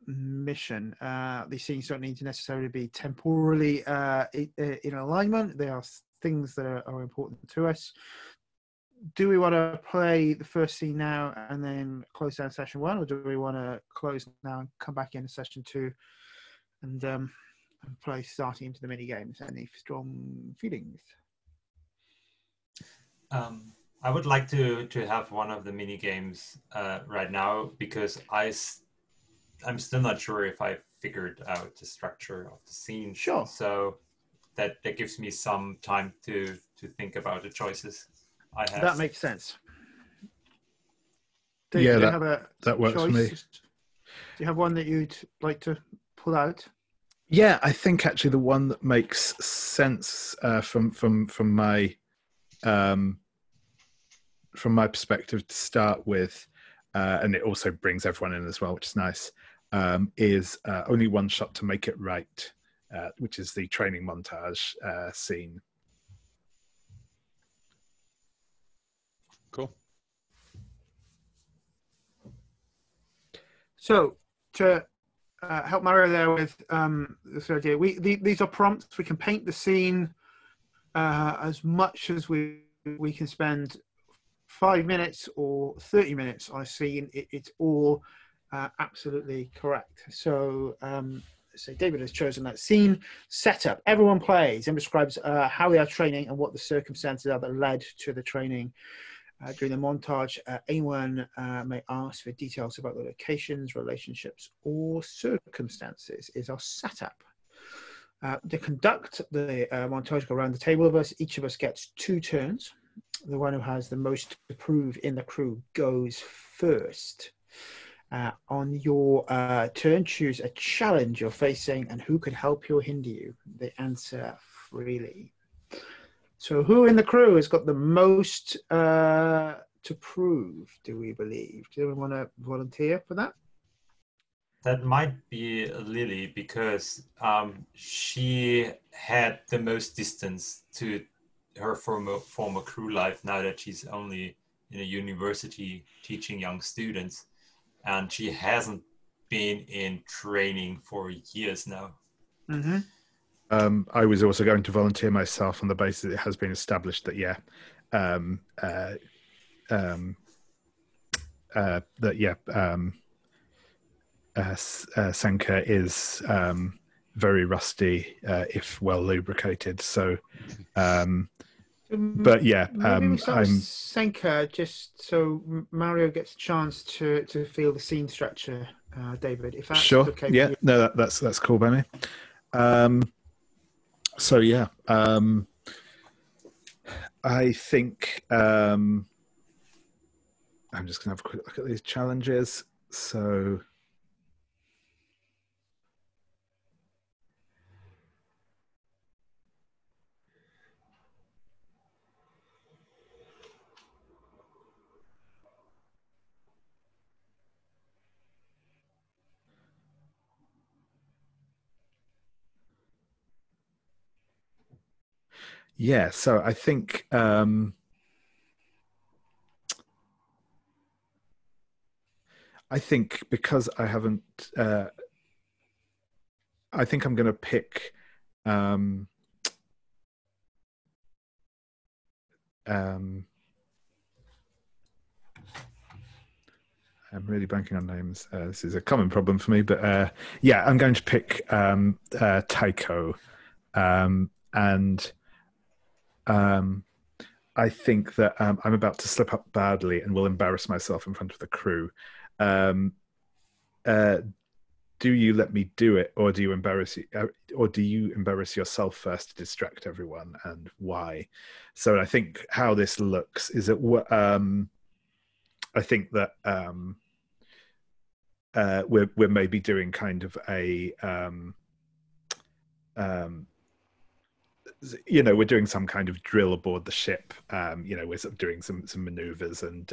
Speaker 1: mission. These scenes don't need to necessarily be temporally in alignment. They are things that are important to us. Do we want to play the first scene now and then close down session 1, or do we want to close now and come back into session 2 and play starting into the mini games? Any strong feelings?
Speaker 4: I would like to have one of the mini games right now because I'm still not sure if I figured out the structure of the scene.
Speaker 1: Sure.
Speaker 4: So that gives me some time to think about the choices I have.
Speaker 1: That makes sense. Dave,
Speaker 5: Yeah,
Speaker 1: do you have a
Speaker 5: that works for me.
Speaker 1: choice? Do you have one that you'd like to pull out?
Speaker 5: Yeah, I think actually the one that makes sense from my perspective to start with, and it also brings everyone in as well, which is nice, is Only One Shot to Make It Right, which is the training montage scene.
Speaker 2: Cool.
Speaker 1: So to help Mario there with this idea, these are prompts. We can paint the scene as much as we can spend 5 minutes or 30 minutes on a scene. It's all absolutely correct. So David has chosen that scene setup. Everyone plays and describes how they are training and what the circumstances are that led to the training. During the montage, anyone may ask for details about the locations, relationships, or circumstances is our setup. To conduct the montage, go around the table of us. Each of us gets 2 turns. The one who has the most to prove in the crew goes first. On your turn, choose a challenge you're facing and who could help you or hinder you. They answer freely. So who in the crew has got the most to prove, do we believe? Do anyone want to volunteer for that?
Speaker 4: That might be Lily because she had the most distance to her former crew life now that she's only in a university teaching young students, and she hasn't been in training for years now.
Speaker 1: Mm-hmm.
Speaker 5: I was also going to volunteer myself on the basis that it has been established that Senka is very rusty if well lubricated. So, but yeah,
Speaker 1: maybe we start with Senka just so Mario gets a chance to feel the scene structure. David, if that's
Speaker 5: sure,
Speaker 1: okay.
Speaker 5: Yeah, no, that's cool by me. So yeah, I think I'm just gonna have a quick look at these challenges. So. Yeah, so I think because I haven't, I think I'm going to pick I'm really blanking on names. This is a common problem for me, but yeah, I'm going to pick Taiko, and I think that I'm about to slip up badly and will embarrass myself in front of the crew. Do you let me do it, or do you embarrass yourself first to distract everyone, and why? So I think how this looks is that I think that we're maybe doing kind of a we're doing some kind of drill aboard the ship. We're sort of doing some maneuvers and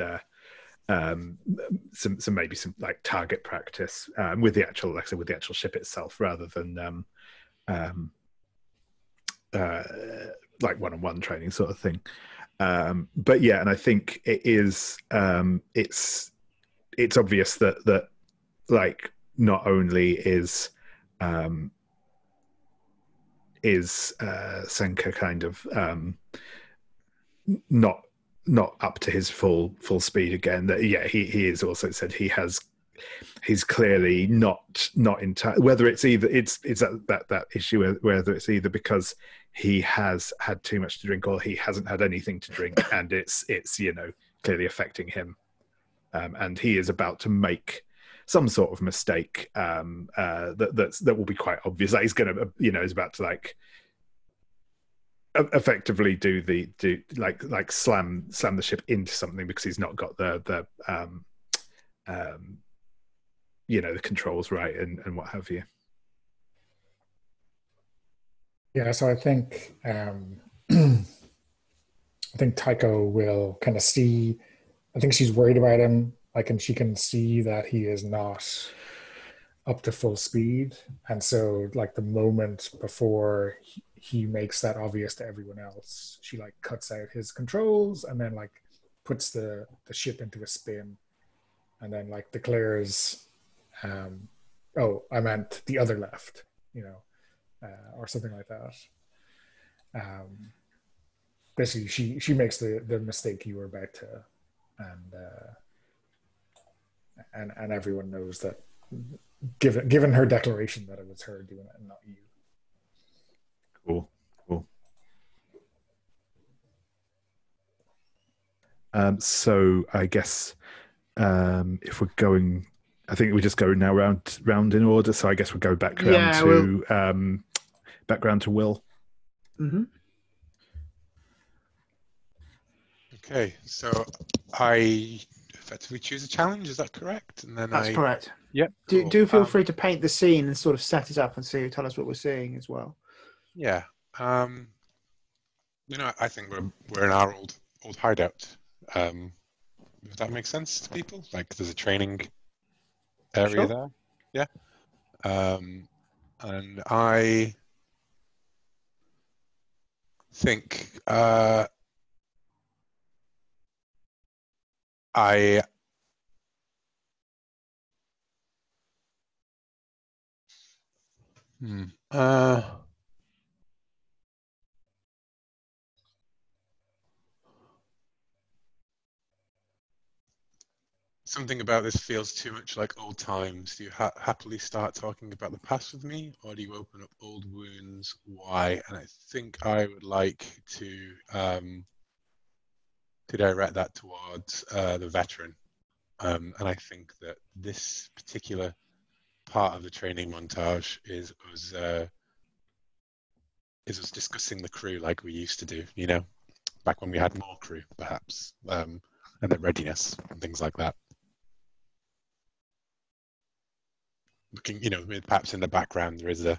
Speaker 5: some maybe some like target practice with the actual, like I said, with the actual ship itself, rather than like one-on-one training sort of thing. But yeah, and I think it is it's obvious that like not only is Senka kind of not up to his full speed again, that he is also said he has he's clearly not in touch. Whether it's either it's that issue, whether it's either because he has had too much to drink or he hasn't had anything to drink, and it's clearly affecting him, and he is about to make some sort of mistake that will be quite obvious. Like he's going to is about to like effectively do slam the ship into something because he's not got the controls right and what have you.
Speaker 3: Yeah, so I think Tycho will kind of see. I think she's worried about him, and she can see that he is not up to full speed, and so the moment before he makes that obvious to everyone else, she cuts out his controls and then puts the ship into a spin, and then declares, "Oh, I meant the other left," or something like that. Basically, she makes the mistake you were about to, and everyone knows that, given her declaration, that it was her doing it and not you.
Speaker 5: Cool. So I guess if we're going, I think we just go now round in order. So I guess we'll go back round to Will.
Speaker 1: Mm-hmm.
Speaker 2: Okay, so I effectively choose a challenge. Is that correct? And then
Speaker 1: That's correct.
Speaker 2: Yep.
Speaker 1: Do feel free to paint the scene and sort of set it up and tell us what we're seeing as well.
Speaker 2: Yeah. I think we're in our old hideout. If that makes sense to people, there's a training area there. Yeah. And I think something about this feels too much like old times. Do you happily start talking about the past with me, or do you open up old wounds? Why? And I think I would like to direct that towards the veteran. And I think that this particular part of the training montage is us discussing the crew like we used to do, back when we had more crew, perhaps, and the readiness and things like that. Looking, perhaps in the background there is the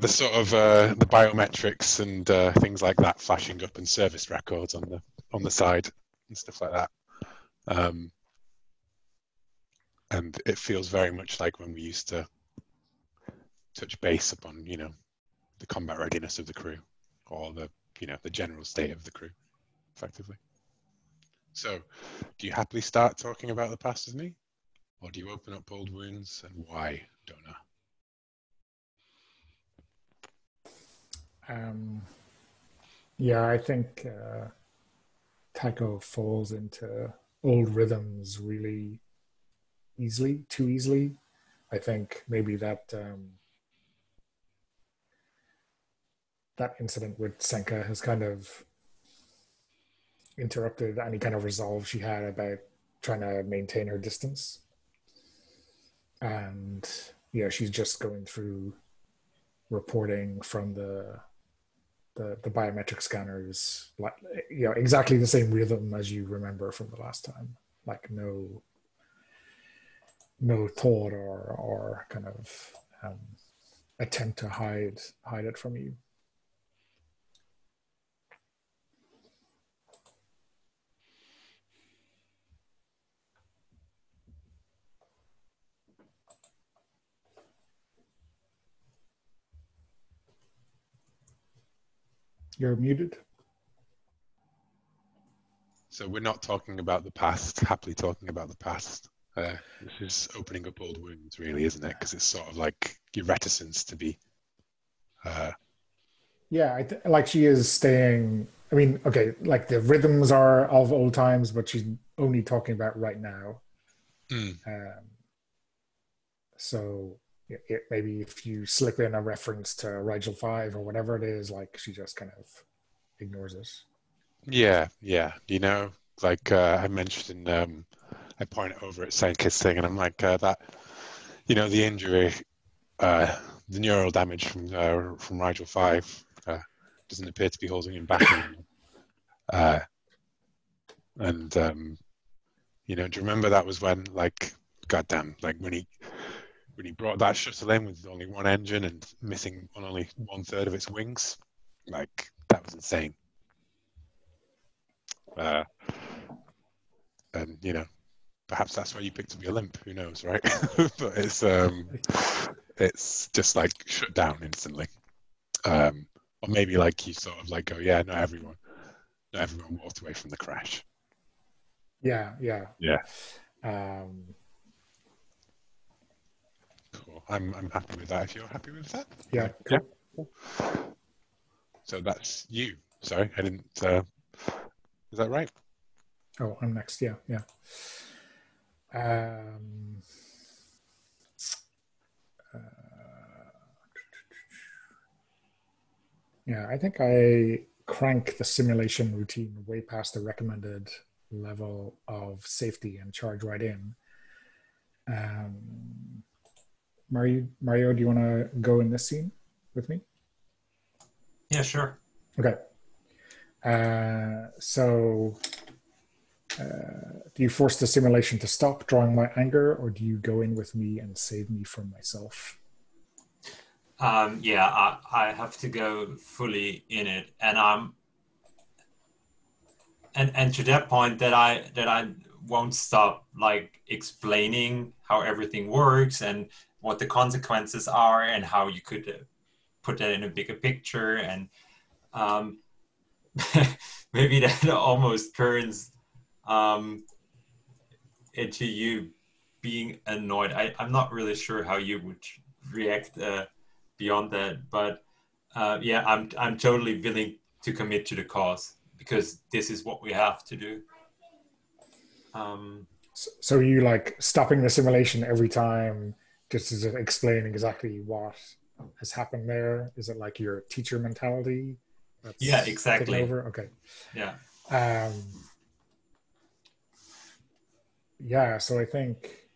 Speaker 2: sort of the biometrics and things like that flashing up, and service records on the side and stuff like that. And it feels very much like when we used to touch base upon, the combat readiness of the crew, or the general state of the crew, effectively. So, do you happily start talking about the past with me? Or do you open up old wounds, and why? Don't know.
Speaker 3: Yeah, I think Tycho falls into old rhythms really too easily. I think maybe that that incident with Senka has kind of interrupted any kind of resolve she had about trying to maintain her distance. And she's just going through reporting from the biometric scanners, exactly the same rhythm as you remember from the last time. No thought or kind of attempt to hide it from you. You're muted.
Speaker 2: So we're not talking about the past, happily talking about the past. This is opening up old wounds, really, isn't it? Because it's sort of like your reticence to be...
Speaker 3: Yeah, she is staying... I mean, okay, the rhythms are of old times, but she's only talking about right now.
Speaker 2: Mm.
Speaker 3: So maybe if you slip in a reference to Rigel 5 or whatever it is, like she just kind of ignores it.
Speaker 2: Yeah, you know, like I mentioned I point over at Saint Kitts thing, and I'm like that, you know, the injury, the neural damage from Rigel 5 doesn't appear to be holding him back anymore. And you know, do you remember that was when, like, goddamn, like when he brought that shuttle in with only one engine and missing on only 1/3 of its wings? Like, that was insane. And you know, perhaps that's why you picked up your limp. Who knows, right? But it's just like shut down instantly. Or maybe like you sort of like go, yeah, not everyone walked away from the crash.
Speaker 3: Yeah.
Speaker 2: Cool. I'm happy with that. If you're happy with that,
Speaker 3: Yeah. Cool.
Speaker 2: Yeah. So that's you. Sorry, I didn't. Is that right?
Speaker 3: Oh, I'm next. Yeah. Yeah, I think I crank the simulation routine way past the recommended level of safety and charge right in. Mario, do you want to go in this scene with me?
Speaker 4: Yeah, sure.
Speaker 3: Okay. So do you force the simulation to stop drawing my anger, or do you go in with me and save me from myself?
Speaker 4: Yeah, I have to go fully in it, and and to that point that I won't stop like explaining how everything works and what the consequences are and how you could put that in a bigger picture, and maybe that almost turns into you being annoyed. I'm not really sure how you would react beyond that, but yeah, I'm totally willing to commit to the cause because this is what we have to do.
Speaker 3: So you like stopping the simulation every time, just as explaining exactly what has happened there? Is it like your teacher mentality? That's
Speaker 4: yeah, exactly.
Speaker 3: Taken over? Okay.
Speaker 4: Yeah.
Speaker 3: Yeah. So I think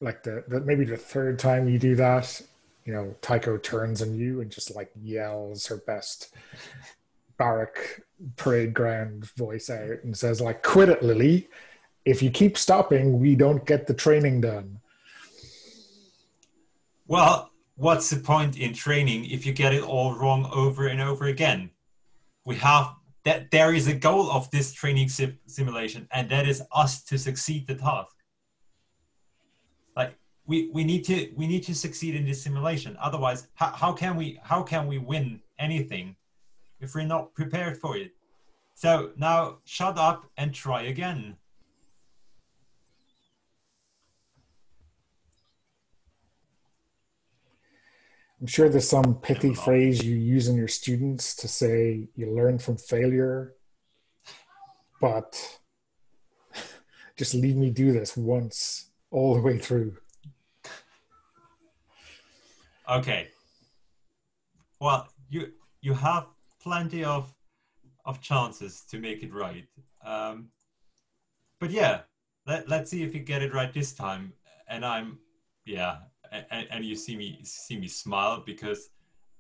Speaker 3: like the maybe the third time you do that, you know, Tycho turns on you and just like yells her best barrack parade ground voice out and says like, "Quit it, Lily. If you keep stopping, we don't get the training done."
Speaker 4: Well, what's the point in training if you get it all wrong over and over again? We have that there is a goal of this training simulation, and that is us to succeed the task. Like we need to succeed in this simulation. Otherwise, how can we win anything if we're not prepared for it? So now shut up and try again.
Speaker 3: I'm sure there's some pithy phrase you use in your students to say you learn from failure, but just leave me do this once all the way through.
Speaker 4: Okay. Well, you have plenty of chances to make it right. But yeah, let's see if you get it right this time. And and you see me smile because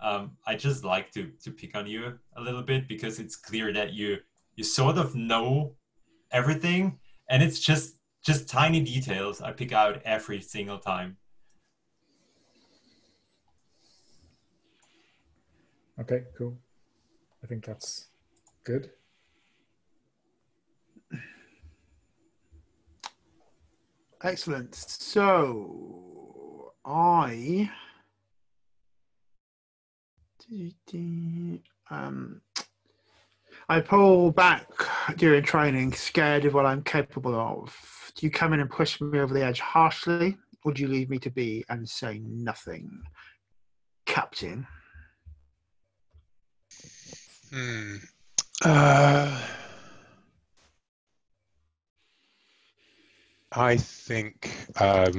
Speaker 4: I just like to pick on you a little bit because it's clear that you sort of know everything, and it's just tiny details I pick out every single time.
Speaker 3: Okay, cool. I think that's good.
Speaker 1: Excellent. So I pull back during training, scared of what I'm capable of. Do you come in and push me over the edge harshly, or do you leave me to be and say nothing, Captain?
Speaker 2: I think I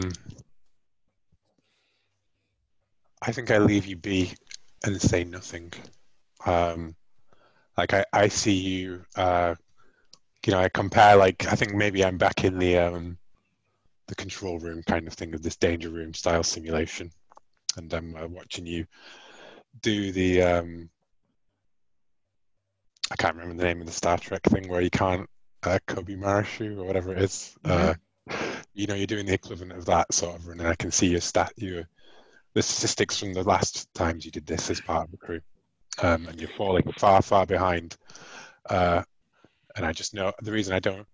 Speaker 2: leave you be and say nothing. Like I see you. I compare. Like I think maybe I'm back in the control room kind of thing of this danger room style simulation, and I'm watching you do the. I can't remember the name of the Star Trek thing where you can't Kobe Marashu or whatever it is. You're doing the equivalent of that sort of run, and I can see the statistics from the last times you did this as part of the crew, and you're falling far, far behind. And I just know the reason I don't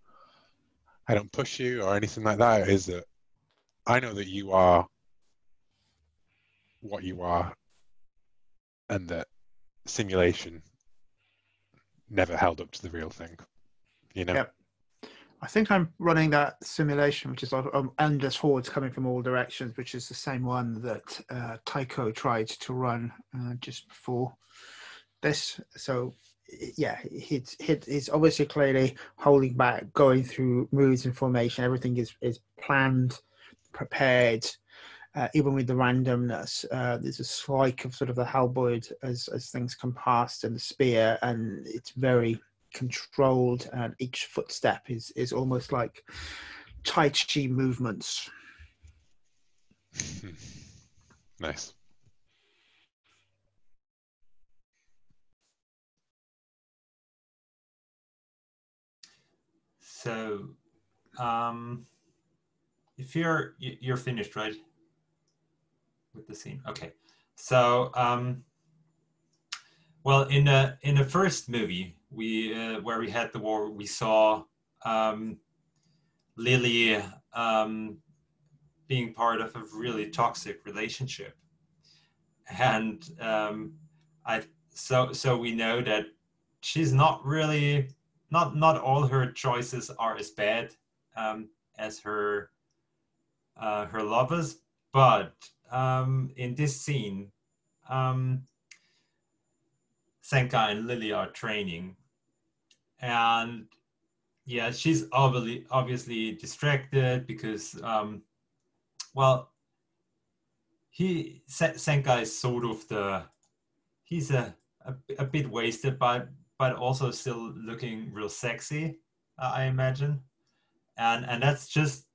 Speaker 2: push you or anything like that is that I know that you are what you are, and that simulation never held up to the real thing.
Speaker 1: Yep. I think I'm running that simulation, which is endless hordes coming from all directions, which is the same one that Tycho tried to run just before this. So, yeah, he's obviously clearly holding back, going through moves and formation. Everything is planned, prepared. Even with the randomness, there's a strike of sort of the halberd as things come past, and the spear, and it's very controlled, and each footstep is almost like Tai Chi movements.
Speaker 2: Nice.
Speaker 4: So, if you're finished, right, with the scene? Okay. So, well, in the first movie, we where we had the war, we saw Lily being part of a really toxic relationship, and so we know that she's not really not all her choices are as bad as her lovers, but in this scene, Senka and Lily are training, and yeah, she's obviously distracted because Senka is sort of he's a bit wasted, but also still looking real sexy, I imagine, and that's just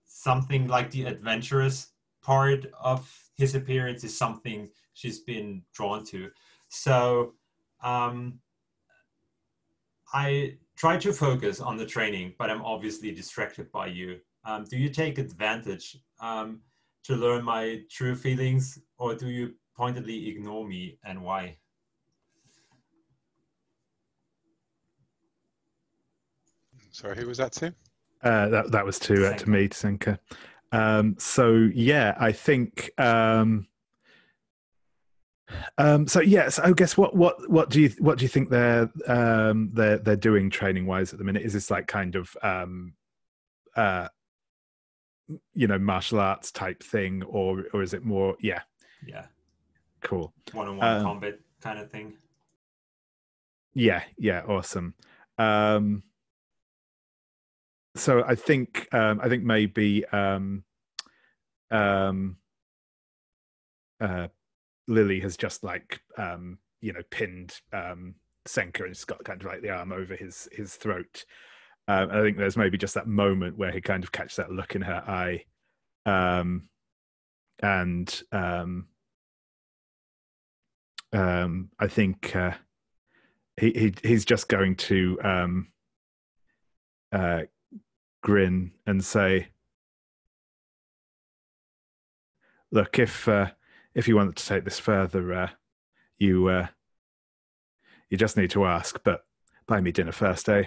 Speaker 4: something like the adventurous part of his appearance is something she's been drawn to. So I try to focus on the training, but I'm obviously distracted by you. Do you take advantage to learn my true feelings, or do you pointedly ignore me, and why?
Speaker 2: Sorry, who was that to?
Speaker 5: That was to me, to Senka. So yeah, I think. So yes, I guess what do you think they're doing training wise at the minute? Is this like kind of martial arts type thing, or is it more? Yeah. Cool.
Speaker 4: One-on-one combat kind of thing.
Speaker 5: Yeah. Awesome. So I think maybe Lily has just like pinned Senka, and it's got kind of like the arm over his throat. I think there's maybe just that moment where he kind of catches that look in her eye, and I think he's just going to grin and say, "Look, if you want to take this further, you just need to ask, but buy me dinner first, eh?"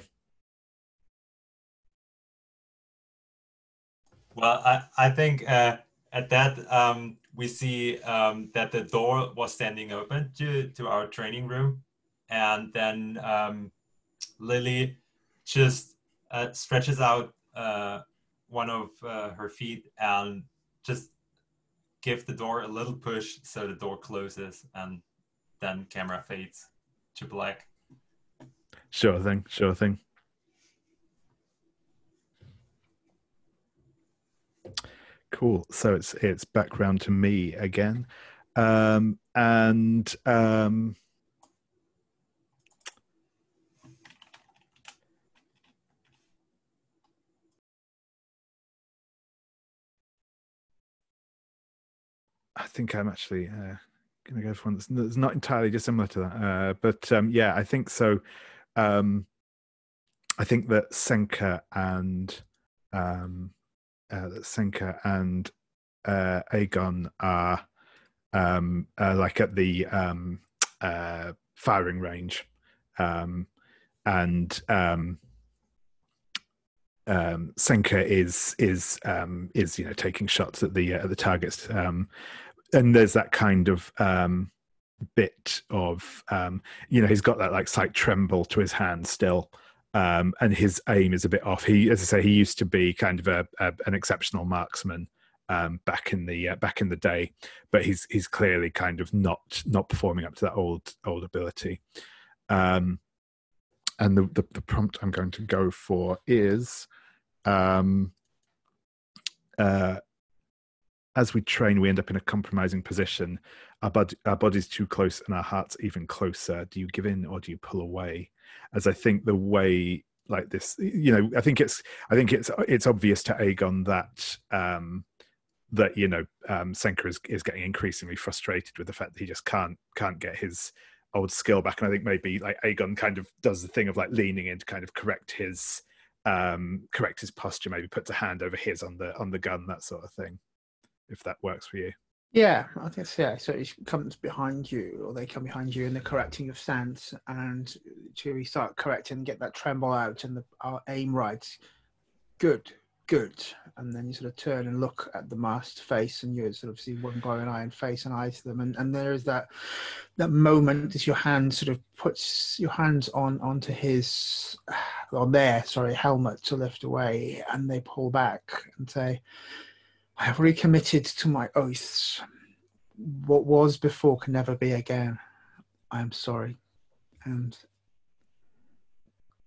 Speaker 4: Well, I think at that we see that the door was standing open to our training room, and then Lily just stretches out one of her feet and just give the door a little push so the door closes, and then camera fades to black.
Speaker 5: Sure thing. Cool. So it's back round to me again, I think I'm actually going to go for one that's not entirely dissimilar to that. But yeah, I think so. I think that Senka and Aegon are like at the firing range, and Senka is taking shots at the targets, and there's that kind of bit of he's got that like slight tremble to his hand still, and his aim is a bit off. He, as I say, he used to be kind of an exceptional marksman back in the day, but he's clearly kind of not performing up to that old ability. And the prompt I'm going to go for is, as we train, we end up in a compromising position. Our body's too close and our heart's even closer. Do you give in or do you pull away? As I think the way like this, I think it's obvious to Aegon that Senka is getting increasingly frustrated with the fact that he just can't get his old skill back. And I think maybe like Aegon kind of does the thing of like leaning in to kind of correct his posture, maybe puts a hand over his on the gun, that sort of thing, if that works for you.
Speaker 1: Yeah, I think so. Yeah. So it comes behind you, or they come behind you, and they're correcting your stance, and to start correcting, get that tremble out, and our aim right. Good. And then you sort of turn and look at the masked face, and you sort of see one glowing eye and face and eye to them, and there is that moment as your hand sort of puts your hands onto their helmet to lift away, and they pull back and say, I have recommitted to my oaths. What was before can never be again. I am sorry. And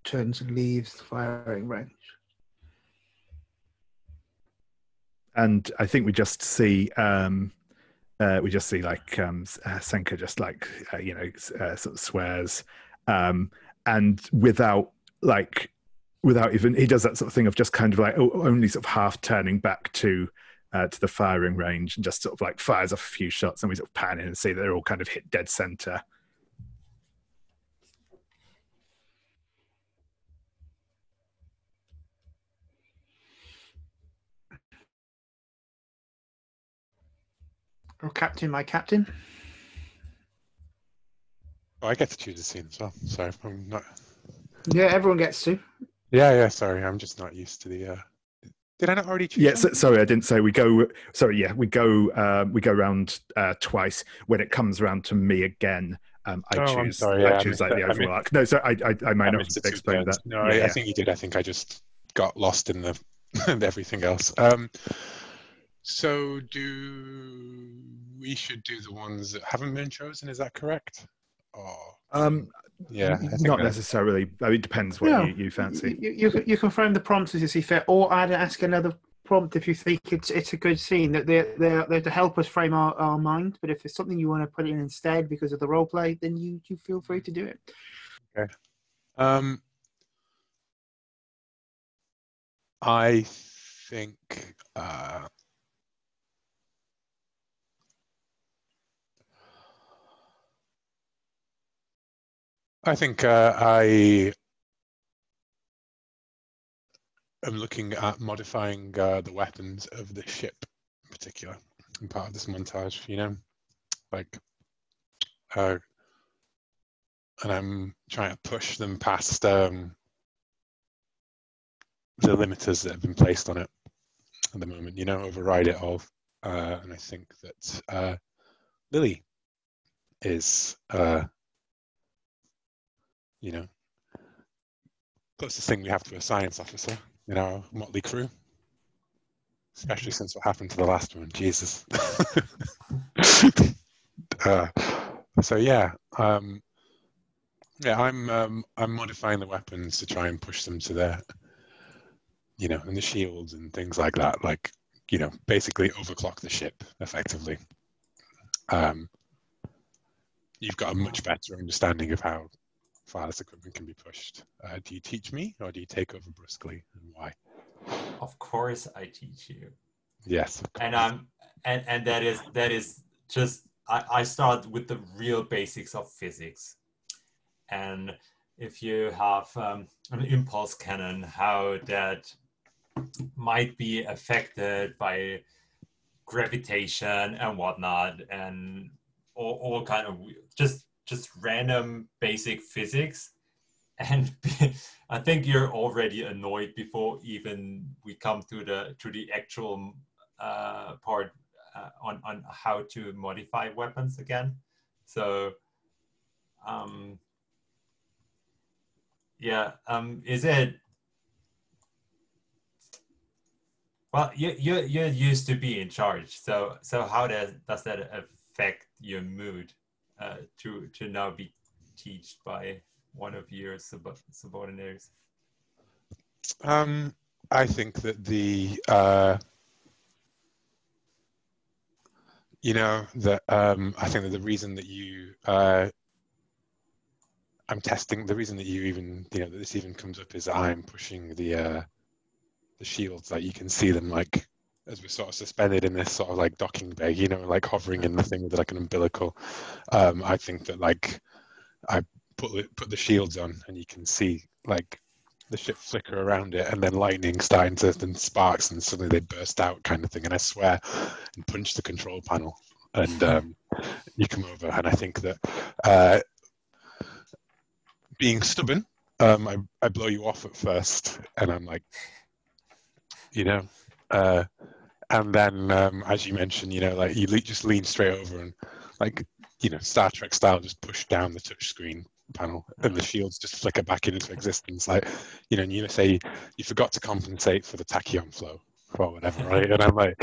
Speaker 1: turns and leaves the firing range.
Speaker 5: And I think we just see like Senka just like sort of swears, and without even, he does that sort of thing of just kind of like only sort of half turning back to the firing range, and just sort of like fires off a few shots, and we sort of pan in and see that they're all kind of hit dead center.
Speaker 1: Or captain, my captain.
Speaker 2: Oh, I get to choose a scene as well. Sorry, I'm not.
Speaker 1: Yeah, everyone gets to.
Speaker 2: Yeah. Sorry, I'm just not used to the. Did I not already choose?
Speaker 5: Yeah, sorry, I didn't say we go. Sorry, yeah, we go round twice. When it comes around to me again, I choose like the overall arc. No, so I might not have explained that.
Speaker 2: No, I think you did. I think I just got lost in the everything else. So we should do the ones that haven't been chosen? Is that correct? Yeah,
Speaker 5: not necessarily. I mean, it depends what you fancy.
Speaker 1: You can frame the prompts as you see fit, or ask another prompt if you think it's a good scene. That they're to help us frame our mind. But if it's something you want to put in instead because of the role play, then you feel free to do it.
Speaker 2: Okay. I think. I am looking at modifying the weapons of the ship in particular in part of this montage, and I'm trying to push them past the limiters that have been placed on it at the moment, override it all. And I think that Lily is closest thing we have to a science officer in our motley crew, especially since what happened to the last one. Jesus. So yeah, I'm modifying the weapons to try and push them to their, and the shields and things like that, like basically overclock the ship effectively. You've got a much better understanding of how far this equipment can be pushed. Do you teach me, or do you take over brusquely, and why?
Speaker 4: Of course, I teach you.
Speaker 2: Yes, of course.
Speaker 4: And that is just I start with the real basics of physics. And if you have an impulse cannon, how that might be affected by gravitation and whatnot, and all kind of just random basic physics. And I think you're already annoyed before even we come to the actual part on how to modify weapons again. So is it, well, you used to be in charge, so how does that affect your mood to now be taught by one of your subordinates?
Speaker 2: I think that I think that the reason that you I'm testing, the reason that you even that this even comes up is that I'm pushing the shields. Like, you can see them, like, as we're sort of suspended in this sort of like docking bay, like hovering in the thing with like an umbilical. I think that, like, I put the shields on, and you can see like the ship flicker around it, and then lightning starting to, then sparks, and suddenly they burst out, kind of thing. And I swear and punch the control panel, and you come over, and I think that being stubborn, I blow you off at first, and I'm like, and then as you mentioned, like, you just lean straight over and, like, Star Trek style, just push down the touchscreen panel, and the shields just flicker back into existence, like, and you say you forgot to compensate for the tachyon flow or whatever, right? And I'm like,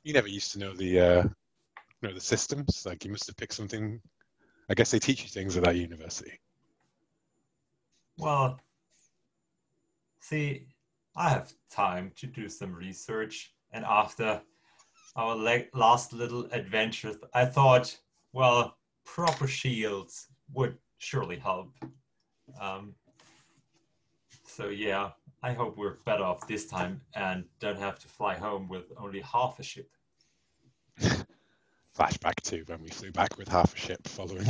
Speaker 2: you never used to know the systems. Like, you must have picked something. I guess they teach you things at that university.
Speaker 4: Well, see, I have time to do some research, and after our last little adventure, I thought, well, proper shields would surely help. So yeah, I hope we're better off this time and don't have to fly home with only half a ship.
Speaker 2: Flashback to when we flew back with half a ship following.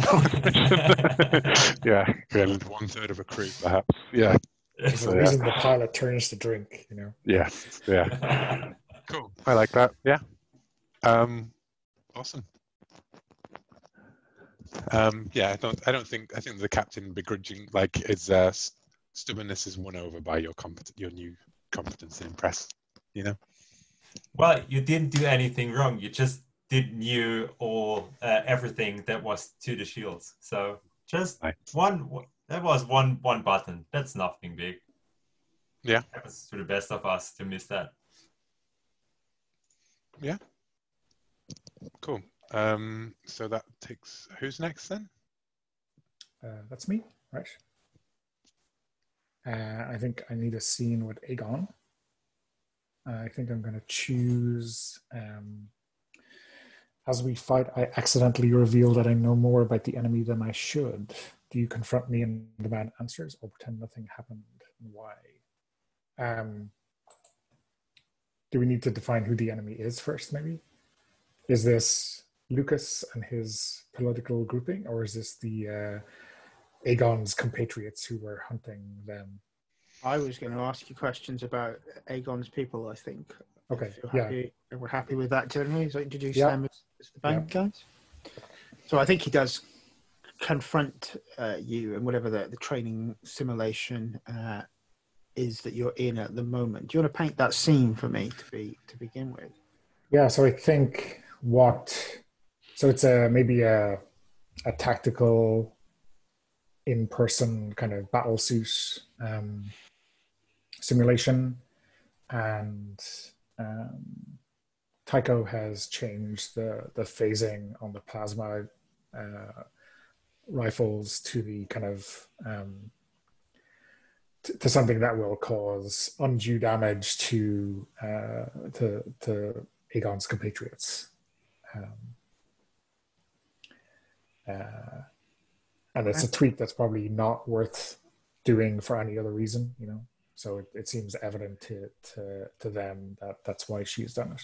Speaker 2: Yeah, and 1/3 of a crew, perhaps. Yeah.
Speaker 3: There's a reason the pilot turns to drink,
Speaker 2: Yes. Yeah. Cool. I like that. Yeah. Awesome. Yeah. I think the captain begrudging, like, his stubbornness is won over by your new competence and impress.
Speaker 4: Well, you didn't do anything wrong. You just knew everything that was to the shields. So just one. That was one button. That's nothing big.
Speaker 2: Yeah.
Speaker 4: It was to the best of us to miss that.
Speaker 2: Yeah. Cool. So that takes, who's next then?
Speaker 3: That's me, right? I think I need a scene with Aegon. I think I'm going to choose. As we fight, I accidentally reveal that I know more about the enemy than I should. Do you confront me and demand answers, or pretend nothing happened, and why? Do we need to define who the enemy is first, maybe? Is this Lucas and his political grouping, or is this the Aegon's compatriots who were hunting them?
Speaker 1: I was going to ask you questions about Aegon's people, I think.
Speaker 3: Okay,
Speaker 1: we're happy with that generally. So introduce them as the bad guys. So I think he does confront you and whatever the training simulation is that you're in at the moment. Do you want to paint that scene for me to begin with?
Speaker 3: Yeah, so I think so it's maybe a tactical in-person kind of battle suit simulation, and Tycho has changed the phasing on the plasma rifles to the kind of to something that will cause undue damage to Aegon's compatriots. And it's a tweet that's probably not worth doing for any other reason, you know. So it seems evident to them that that's why she's done it.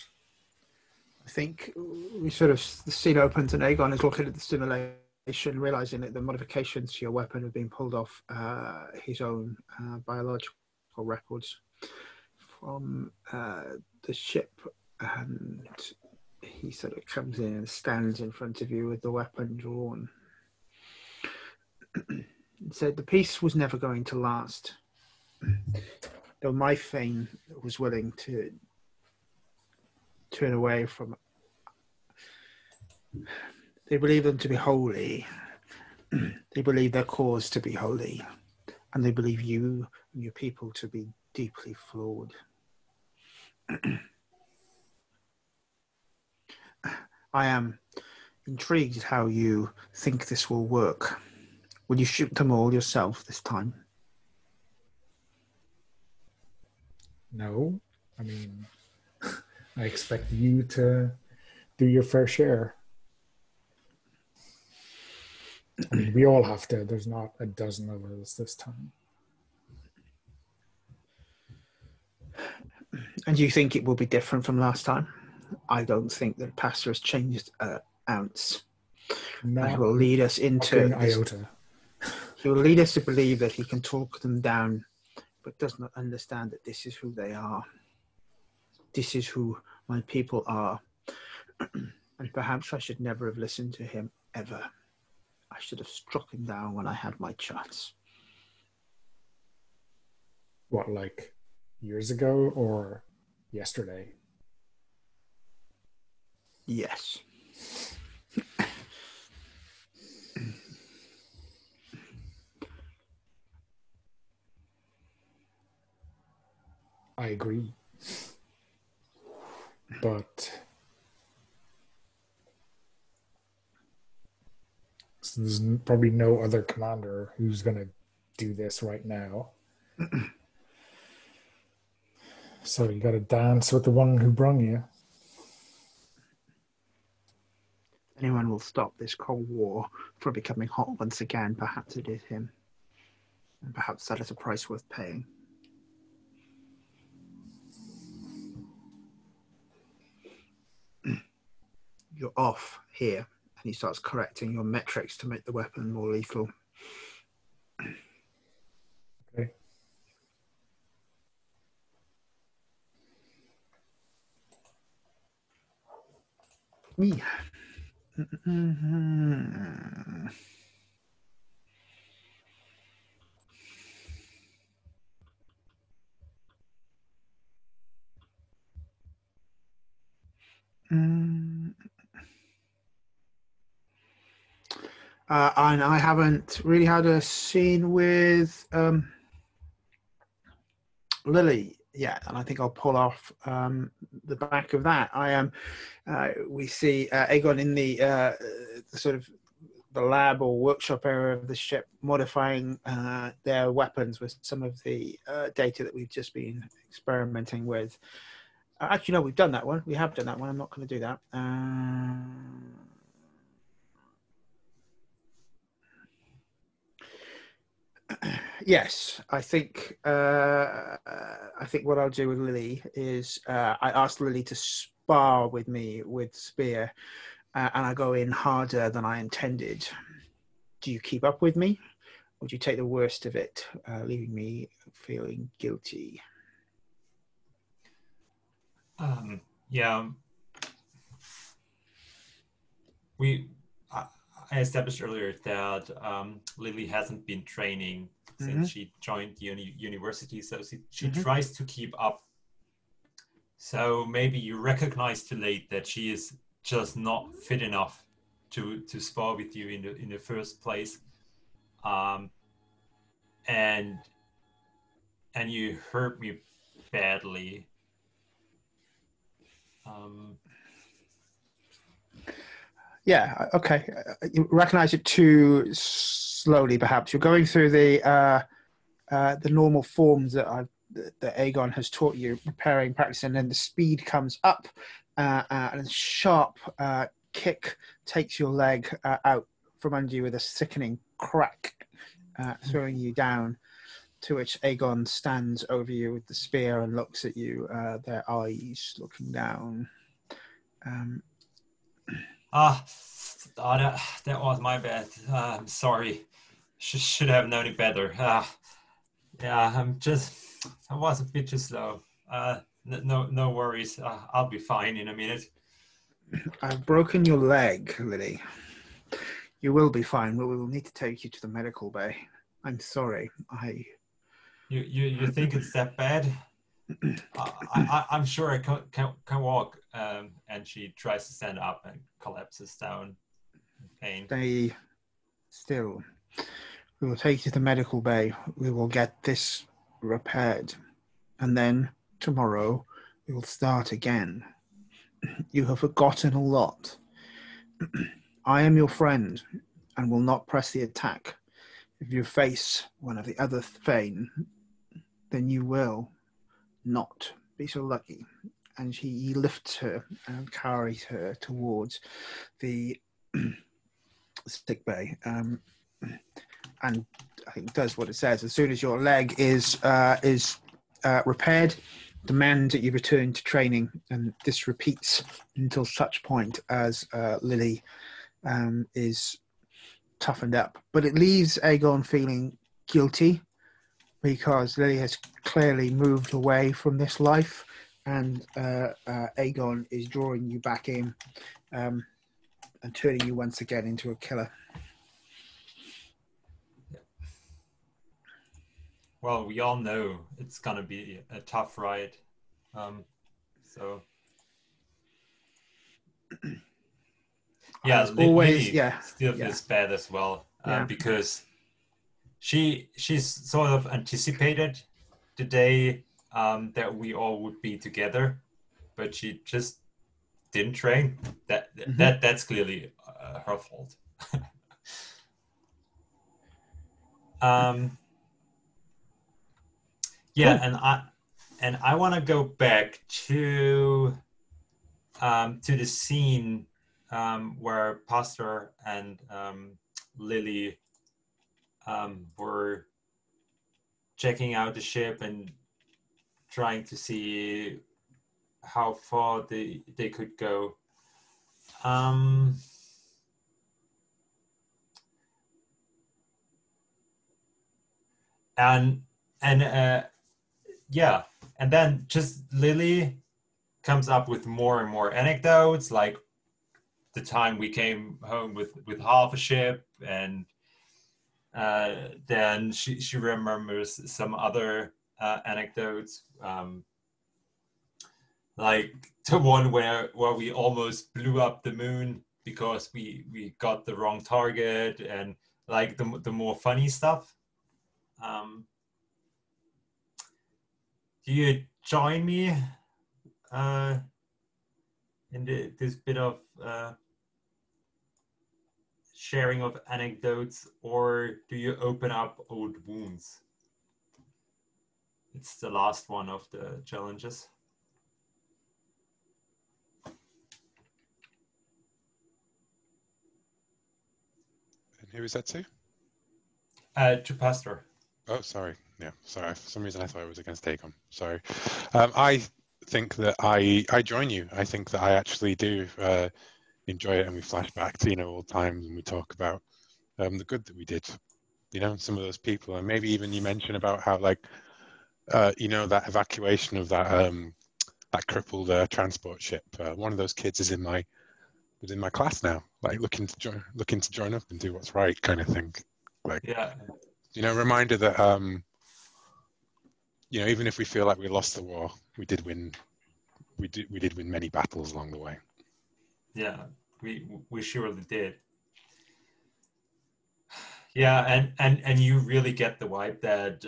Speaker 1: I think we sort of, the scene opens and Aegon is looking at the simulation, realizing that the modifications to your weapon have been pulled off his own biological records from the ship, and he sort of comes in and stands in front of you with the weapon drawn. He said, "The peace was never going to last, though my Thane was willing to turn away from. They believe them to be holy. They believe their cause to be holy, and they believe you and your people to be deeply flawed. I am intrigued how you think this will work. Will you shoot them all yourself this time?"
Speaker 3: No, I mean, I expect you to do your fair share. I mean, we all have to. There's not a dozen of us this time.
Speaker 1: And do you think it will be different from last time? I don't think that Pastor has changed an ounce. And he will lead us into this,
Speaker 3: iota.
Speaker 1: He will lead us to believe that he can talk them down, but does not understand that this is who they are. This is who my people are. And perhaps I should never have listened to him, ever. I should have struck him down when I had my chance.
Speaker 3: What, like years ago or yesterday?
Speaker 1: Yes.
Speaker 3: I agree. But there's probably no other commander who's going to do this right now. So you got to dance with the one who brung you.
Speaker 1: Anyone will stop this Cold War from becoming hot once again. Perhaps it is him. And perhaps that is a price worth paying. You're off here. And he starts correcting your metrics to make the weapon more lethal.
Speaker 3: Okay.
Speaker 1: Me. And I haven't really had a scene with Lily yet, and I think I'll pull off the back of that. We see Aegon in the sort of the lab or workshop area of the ship, modifying their weapons with some of the data that we've just been experimenting with. Actually, no, we've done that one. We have done that one. I'm not going to do that. Yes, I think what I'll do with Lily is I asked Lily to spar with me with Spear, and I go in harder than I intended. Do you keep up with me, or do you take the worst of it, leaving me feeling guilty?
Speaker 4: Yeah. I established earlier that Lily hasn't been training since she joined the university, so she tries to keep up. So maybe you recognize too late that she is just not fit enough to spar with you in the first place, and you hurt me badly.
Speaker 1: Yeah, okay. You recognize it too slowly, perhaps. You're going through the the normal forms that Aegon has taught you, preparing, practice, and then the speed comes up, and a sharp kick takes your leg out from under you with a sickening crack, throwing you down. To which Aegon stands over you with the spear and looks at you, their eyes looking down.
Speaker 4: That was my bad. I'm sorry. Should have known it better. Yeah, I was a bit too slow. No worries. I'll be fine in a minute.
Speaker 1: I've broken your leg, Lily. You will be fine, but we will need to take you to the medical bay. I'm sorry.
Speaker 4: You think it's that bad? I'm sure I can walk. And she tries to stand up and collapses down in pain.
Speaker 1: Stay still. We will take you to the medical bay. We will get this repaired. And then tomorrow we will start again. You have forgotten a lot. I am your friend and will not press the attack. If you face one of the other Thane, then you will not be so lucky. And he lifts her and carries her towards the sick bay. And I think does what it says. As soon as your leg is repaired, demand that you return to training, and this repeats until such point as Lily is toughened up. But it leaves Aegon feeling guilty because Lily has clearly moved away from this life, and Aegon is drawing you back in and turning you once again into a killer.
Speaker 4: Well, we all know it's gonna be a tough ride, so yeah,
Speaker 1: always,
Speaker 4: Lily still feels bad as well, because she's sort of anticipated the day that we all would be together, but she just didn't train. That's clearly her fault. Yeah, cool. and I want to go back to the scene where Pastor and Lily were checking out the ship and trying to see how far they could go. Yeah, and then just Lily comes up with more and more anecdotes, like the time we came home with half a ship, and then she remembers some other anecdotes, like the one where we almost blew up the moon because we got the wrong target, and like the more funny stuff. Do you join me in this bit of sharing of anecdotes, or do you open up old wounds? It's the last one of the challenges.
Speaker 2: And who is that to?
Speaker 4: To Pastor.
Speaker 2: Oh, sorry. Yeah, sorry. For some reason, I thought it was against Aegon. Sorry. I think that I join you. I think that I actually do enjoy it, and we flash back to old times, and we talk about the good that we did. Some of those people, and maybe even you mentioned about how that evacuation of that crippled transport ship. One of those kids is in my class now, like looking to join up and do what's right, kind of thing. Like,
Speaker 4: yeah.
Speaker 2: Reminder that even if we feel like we lost the war, we did win. We did win many battles along the way.
Speaker 4: Yeah, we surely did. Yeah, and you really get the vibe that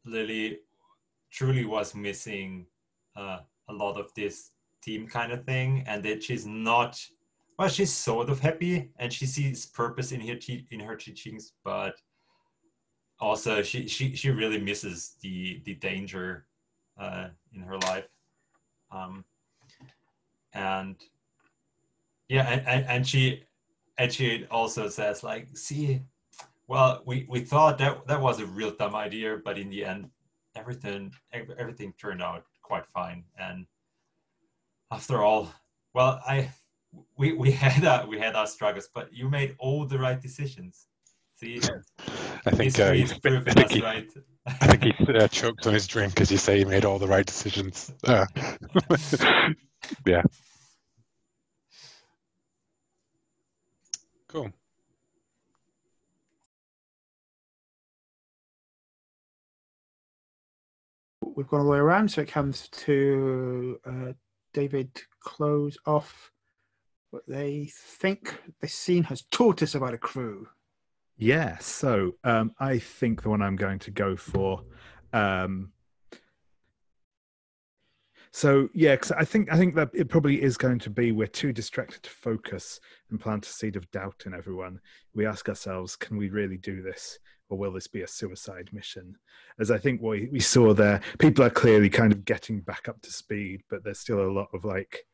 Speaker 4: Lily truly was missing a lot of this team kind of thing, and that she's not. Well, she's sort of happy, and she sees purpose in her teachings, but also she really misses the danger in her life, and yeah, and she also says like, see, well, we thought that was a real dumb idea, but in the end, everything turned out quite fine. And after all, well, we had our struggles, but you made all the right decisions. See,
Speaker 2: I think
Speaker 4: history is proving us right.
Speaker 2: I think he choked on his drink as you say he made all the right decisions. Yeah. Cool.
Speaker 1: We've gone all the way around, so it comes to David close off what they think the scene has taught us about a crew.
Speaker 5: Yeah, so I think the one I'm going to go for. So yeah, because I think that it probably is going to be we're too distracted to focus and plant a seed of doubt in everyone. We ask ourselves, can we really do this, or will this be a suicide mission? As I think what we saw there, people are clearly kind of getting back up to speed, but there's still a lot of like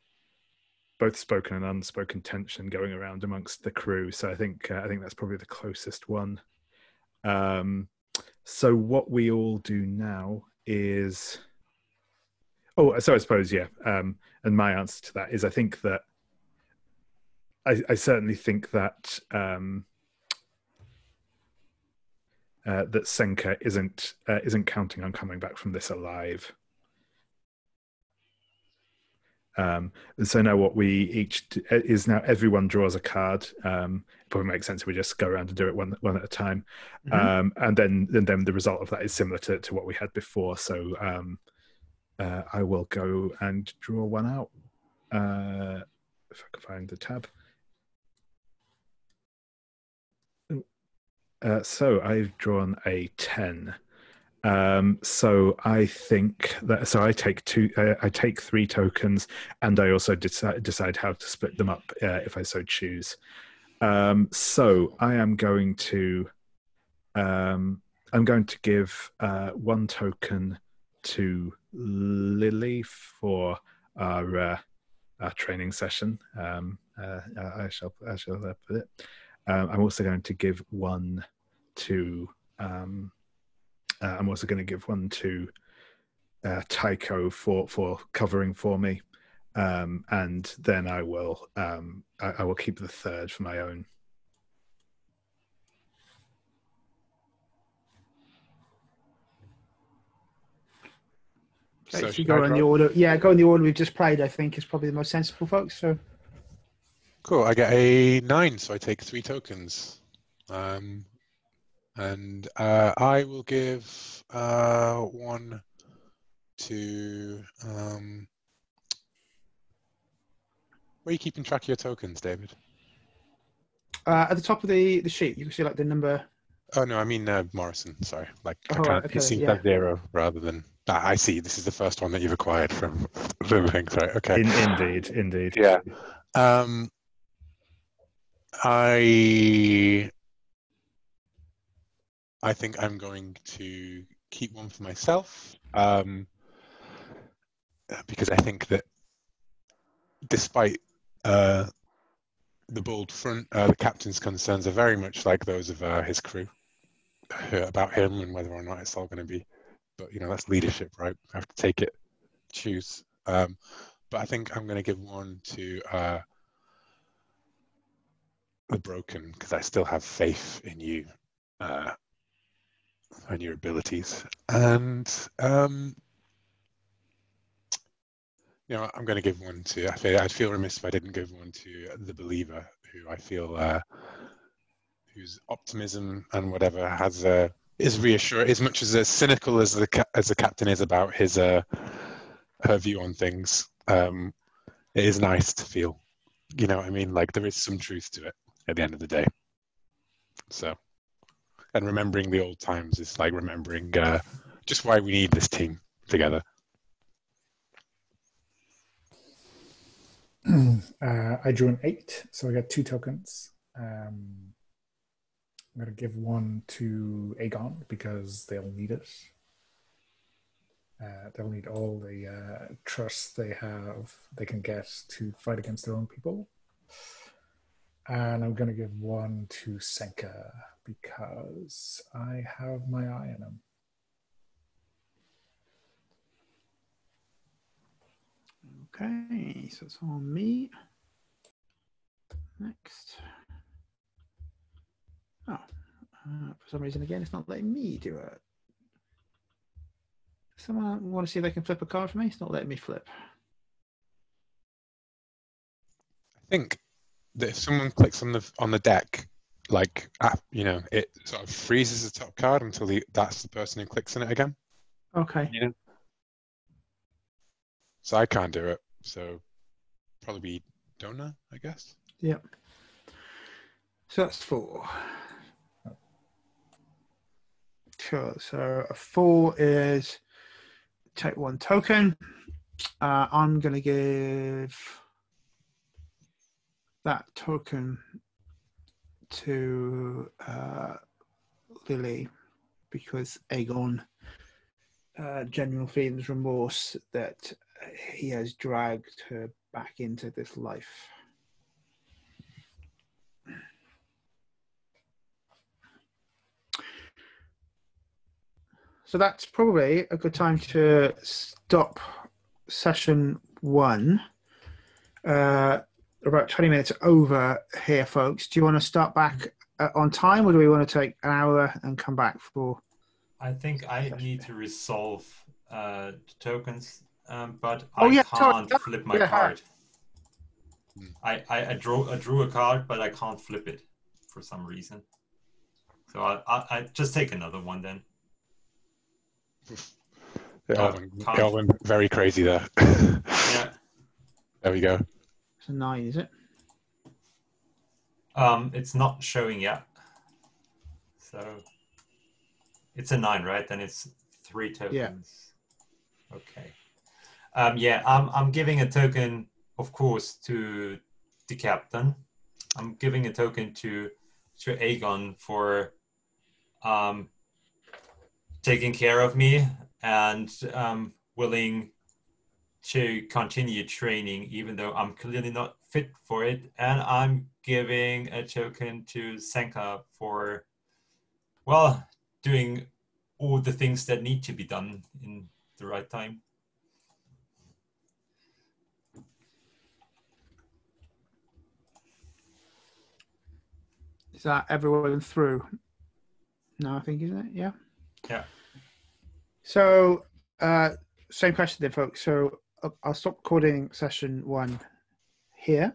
Speaker 5: both spoken and unspoken tension going around amongst the crew. So I think that's probably the closest one. So what we all do now is. Oh, so I suppose, yeah. And my answer to that is I think that I certainly think that that Senka isn't counting on coming back from this alive. So now what we each is now everyone draws a card. It probably makes sense if we just go around and do it one at a time. And then the result of that is similar to what we had before. So I will go and draw one out. If I can find the tab. So I've drawn a 10. So I think that I take I take 3 tokens, and I also decide how to split them up if I so choose. So I am going to give 1 token to Lily for our training session. I shall put it. I'm also going to give 1 to. I'm also going to give 1 to Tycho for covering for me, and then I will keep the 3rd for my own.
Speaker 1: Okay, so go in the order. Yeah, go in the order we've just played. I think is probably the most sensible, folks. So
Speaker 2: cool. I get a 9, so I take 3 tokens, and I will give 1 to. Where are you keeping track of your tokens, David?
Speaker 1: At the top of the sheet, you can see like the number.
Speaker 2: Oh no, I mean Morrison. Sorry, like
Speaker 1: Okay,
Speaker 2: it seems like 0 rather than. I see. This is the first one that you've acquired from thing. Sorry. Okay.
Speaker 5: Indeed.
Speaker 2: Yeah. I think I'm going to keep 1 for myself, because I think that despite the bold front, the captain's concerns are very much like those of his crew about him and whether or not it's all going to be. But that's leadership, right? I have to take it, choose. But I think I'm going to give 1 to the Broken, because I still have faith in you and your abilities. And I'm going to give 1 to. I'd feel remiss if I didn't give 1 to the Believer, who I feel whose optimism and whatever is reassuring, as much as cynical as the captain is about his her view on things. It is nice to feel, what I mean, like there is some truth to it at the end of the day. So, and remembering the old times is like remembering just why we need this team together.
Speaker 3: I drew an 8, so I got 2 tokens. going to give one to Aegon because they'll need it. They'll need all the trust they can get to fight against their own people. And I'm going to give one to Senka because I have my eye on him.
Speaker 1: Okay, so it's on me. Next. Oh, for some reason again, it's not letting me do it. Someone want to see if they can flip a card for me? It's not letting me flip.
Speaker 2: I think that if someone clicks on the deck, like it sort of freezes the top card until that's the person who clicks on it again.
Speaker 1: Okay.
Speaker 2: You know? So I can't do it. So probably be Donna, I guess.
Speaker 1: Yep. So that's 4. Sure. So a 4 is take 1 token. I'm going to give that token to Lily because Aegon genuine feelings remorse that he has dragged her back into this life. So that's probably a good time to stop session 1. About 20 minutes over here, folks. Do you want to start back on time, or do we want to take an hour and come back for?
Speaker 4: I think I need to resolve the tokens, but
Speaker 1: Oh,
Speaker 4: I
Speaker 1: yeah,
Speaker 4: can't
Speaker 1: sorry.
Speaker 4: flip my
Speaker 1: Yeah.
Speaker 4: card. I drew a card, but I can't flip it for some reason. So I just take another one then.
Speaker 2: It all went very crazy there.
Speaker 4: Yeah.
Speaker 2: There we go.
Speaker 1: It's a 9, is it?
Speaker 4: It's not showing yet. So it's a 9, right? Then it's 3 tokens. Yeah. Okay. I'm giving a token, of course, to the captain. I'm giving a token to Aegon for taking care of me and willing to continue training even though I'm clearly not fit for it. And I'm giving a token to Senka for, well, doing all the things that need to be done in the right time.
Speaker 1: Is that everyone through? No, I think, isn't it? Yeah.
Speaker 4: Yeah.
Speaker 1: So, same question then, folks. So I'll stop recording session 1 here.